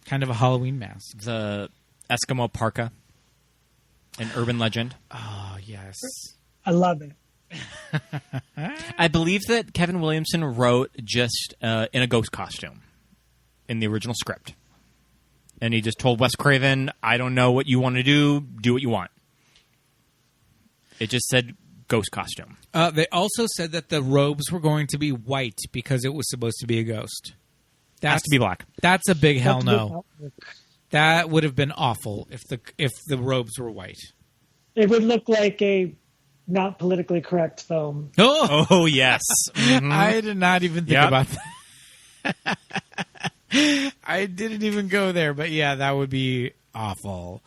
kind of a Halloween mask. The Eskimo parka, an urban legend. Oh, yes. I love it. I believe that Kevin Williamson wrote just in a ghost costume in the original script. And he just told Wes Craven, I don't know what you want to do what you want. It just said ghost costume. They also said that the robes were going to be white because it was supposed to be a ghost. Has to be black. That's a big hell no. That would have been awful if the robes were white. It would look like a not politically correct film. Oh yes. Mm-hmm. I did not even think about that. I didn't even go there, but yeah, that would be awful.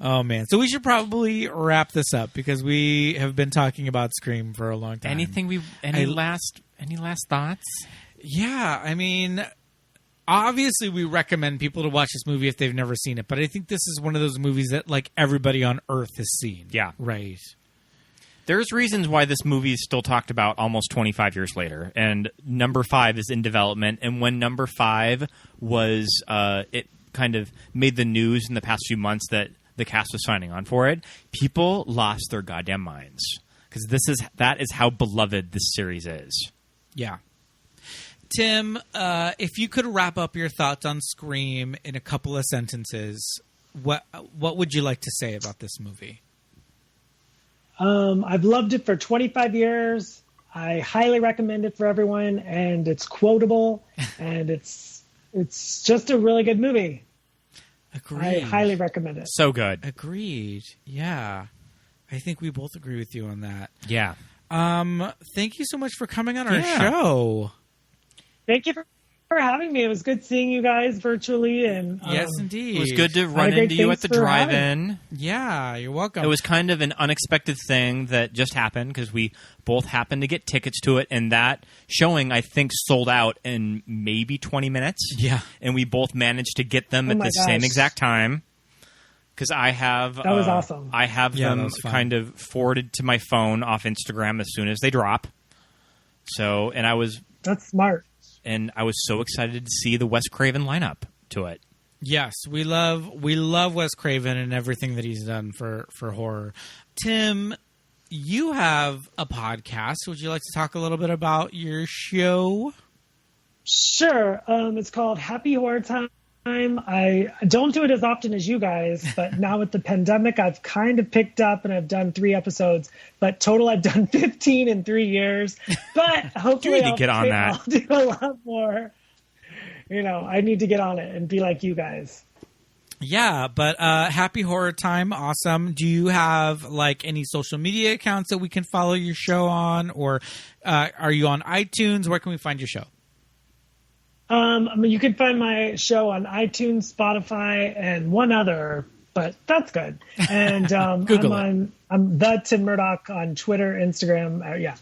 Oh man! So we should probably wrap this up because we have been talking about Scream for a long time. Any last thoughts? Yeah, I mean, obviously we recommend people to watch this movie if they've never seen it, but I think this is one of those movies that like everybody on Earth has seen. Yeah, right. There's reasons why this movie is still talked about almost 25 years later, and number 5 is in development. And when number 5 was, it kind of made the news in the past few months that the cast was signing on for it, people lost their goddamn minds because that is how beloved this series is. Yeah. Tim, if you could wrap up your thoughts on Scream in a couple of sentences, what would you like to say about this movie? I've loved it for 25 years. I highly recommend it for everyone, and it's quotable, and it's just a really good movie. Agreed. I highly recommend it. So good. Agreed. Yeah. I think we both agree with you on that. Yeah. Thank you so much for coming on our show. Thank you for having me. It was good seeing you guys virtually. And yes, indeed. It was good to run into you at the drive-in. Yeah, you're welcome. It was kind of an unexpected thing that just happened because we both happened to get tickets to it, and that showing, I think, sold out in maybe 20 minutes. Yeah. And we both managed to get them at the same exact time. Because I have... That was awesome. I have them kind of forwarded to my phone off Instagram as soon as they drop. So, and I was... That's smart. And I was so excited to see the Wes Craven lineup to it. Yes, we love Wes Craven and everything that he's done for horror. Tim, you have a podcast. Would you like to talk a little bit about your show? Sure. It's called Happy Horror Time. I don't do it as often as you guys, but now with the pandemic, I've kind of picked up and I've done 3 episodes. But total, I've done 15 in 3 years. But hopefully, I'll get on that. I'll do a lot more. I need to get on it and be like you guys. Yeah, but happy horror time. Awesome. Do you have any social media accounts that we can follow your show on, or are you on iTunes? Where can we find your show? You can find my show on iTunes, Spotify, and one other, but that's good. And I'm the Tim Murdock on Twitter, Instagram. Yeah.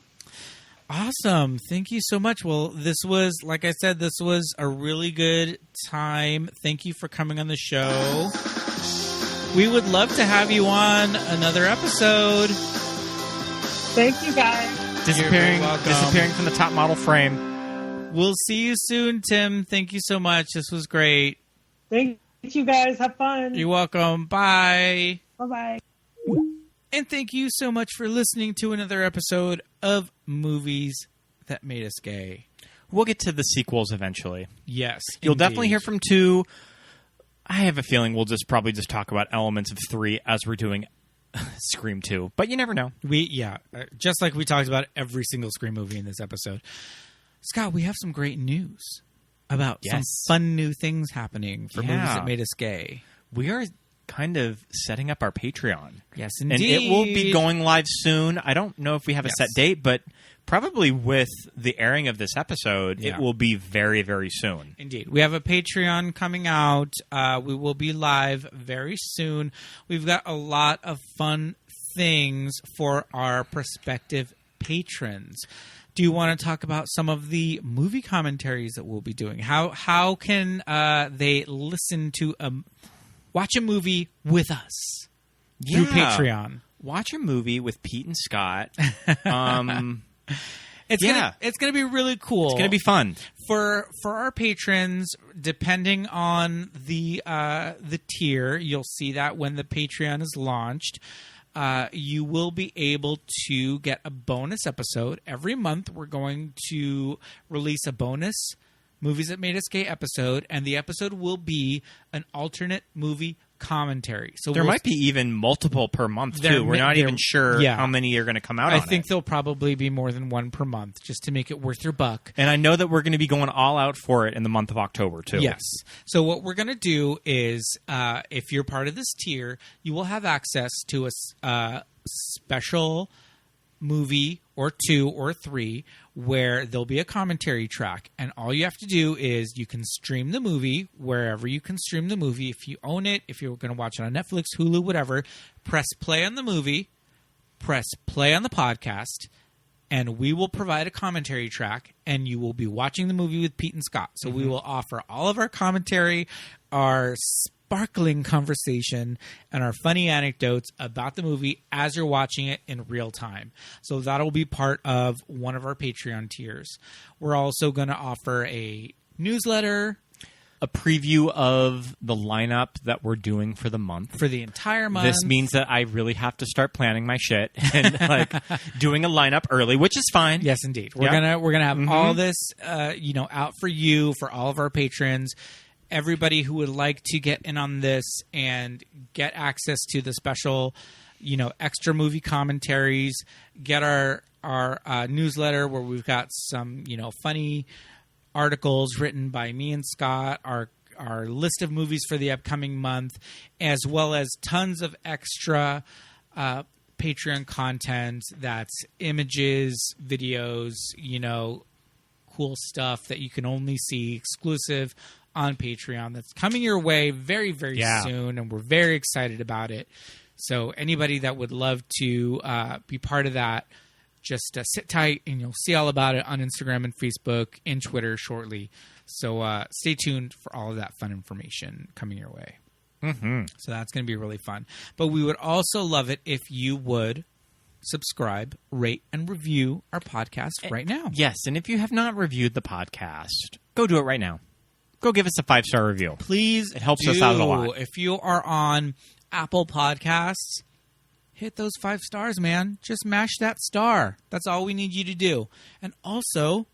Awesome. Thank you so much. Well, this was, like I said, this was a really good time. Thank you for coming on the show. We would love to have you on another episode. Thank you, guys. Disappearing from the top model frame. We'll see you soon, Tim. Thank you so much. This was great. Thank you, guys. Have fun. You're welcome. Bye. Bye-bye. And thank you so much for listening to another episode of Movies That Made Us Gay. We'll get to the sequels eventually. Yes. You'll indeed. definitely hear from 2. I have a feeling we'll probably just talk about elements of 3 as we're doing Scream 2. But you never know. Just like we talked about every single Scream movie in this episode. Scott, we have some great news about some fun new things happening for Movies That Made Us Gay. We are kind of setting up our Patreon. Yes, indeed. And it will be going live soon. I don't know if we have a set date, but probably with the airing of this episode, it will be very, very soon. Indeed. We have a Patreon coming out. We will be live very soon. We've got a lot of fun things for our prospective patrons. Do you want to talk about some of the movie commentaries that we'll be doing? How can they listen to watch a movie with us through Patreon? Watch a movie with Pete and Scott. It's gonna be really cool. It's gonna be fun for our patrons. Depending on the tier, you'll see that when the Patreon is launched. You will be able to get a bonus episode. Every month, we're going to release a bonus Movies That Made Us Gay episode, and the episode will be an alternate movie commentary. So there might be even multiple per month, too. We're not even sure how many are going to come out I think there'll probably be more than one per month, just to make it worth your buck. And I know that we're going to be going all out for it in the month of October, too. Yes. So what we're going to do is, if you're part of this tier, you will have access to a special movie or 2 or 3 where there'll be a commentary track, and all you have to do is you can stream the movie wherever you can stream the movie. If you own it, if you're going to watch it on Netflix, Hulu, whatever, press play on the movie, press play on the podcast, and we will provide a commentary track, and you will be watching the movie with Pete and Scott. So we will offer all of our commentary, our sparkling conversation, and our funny anecdotes about the movie as you're watching it in real time. So that'll be part of one of our Patreon tiers. We're also going to offer a newsletter, a preview of the lineup that we're doing for the month. For the entire month. This means that I really have to start planning my shit and doing a lineup early, which is fine. Yes, indeed. We're gonna have all this out for you, for all of our patrons. Everybody who would like to get in on this and get access to the special, extra movie commentaries, get our newsletter where we've got some, funny articles written by me and Scott, our list of movies for the upcoming month, as well as tons of extra Patreon content that's images, videos, cool stuff that you can only see exclusive on Patreon. That's coming your way very, very soon, and we're very excited about it. So anybody that would love to be part of that, just sit tight, and you'll see all about it on Instagram and Facebook and Twitter shortly. So stay tuned for all of that fun information coming your way. So that's going to be really fun. But we would also love it if you would subscribe, rate, and review our podcast right now. Yes, and if you have not reviewed the podcast, go do it right now. Go give us a 5-star review. Please. It helps us out a lot. If you are on Apple Podcasts, hit those 5 stars, man. Just mash that star. That's all we need you to do. And also,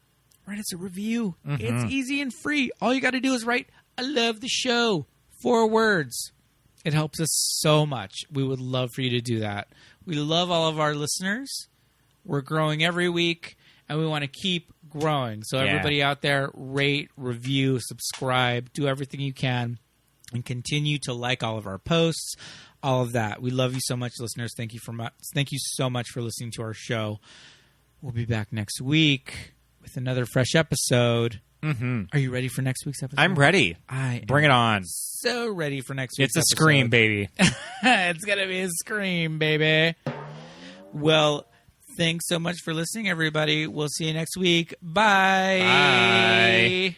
write us a review. It's easy and free. All you got to do is write I love the show. 4 words. It helps us so much. We would love for you to do that. We love all of our listeners. We're growing every week, and we want to keep growing. So everybody out there, rate, review, subscribe, do everything you can, and continue to like all of our posts, all of that. We love you so much, listeners. Thank you so much for listening to our show. We'll be back next week with another fresh episode. Mm-hmm. Are you ready for next week's episode? I'm ready. Bring it on. So ready for next week's episode. It's a episode. scream, baby. It's going to be a scream, baby. Well, thanks so much for listening, everybody. We'll see you next week. Bye. Bye.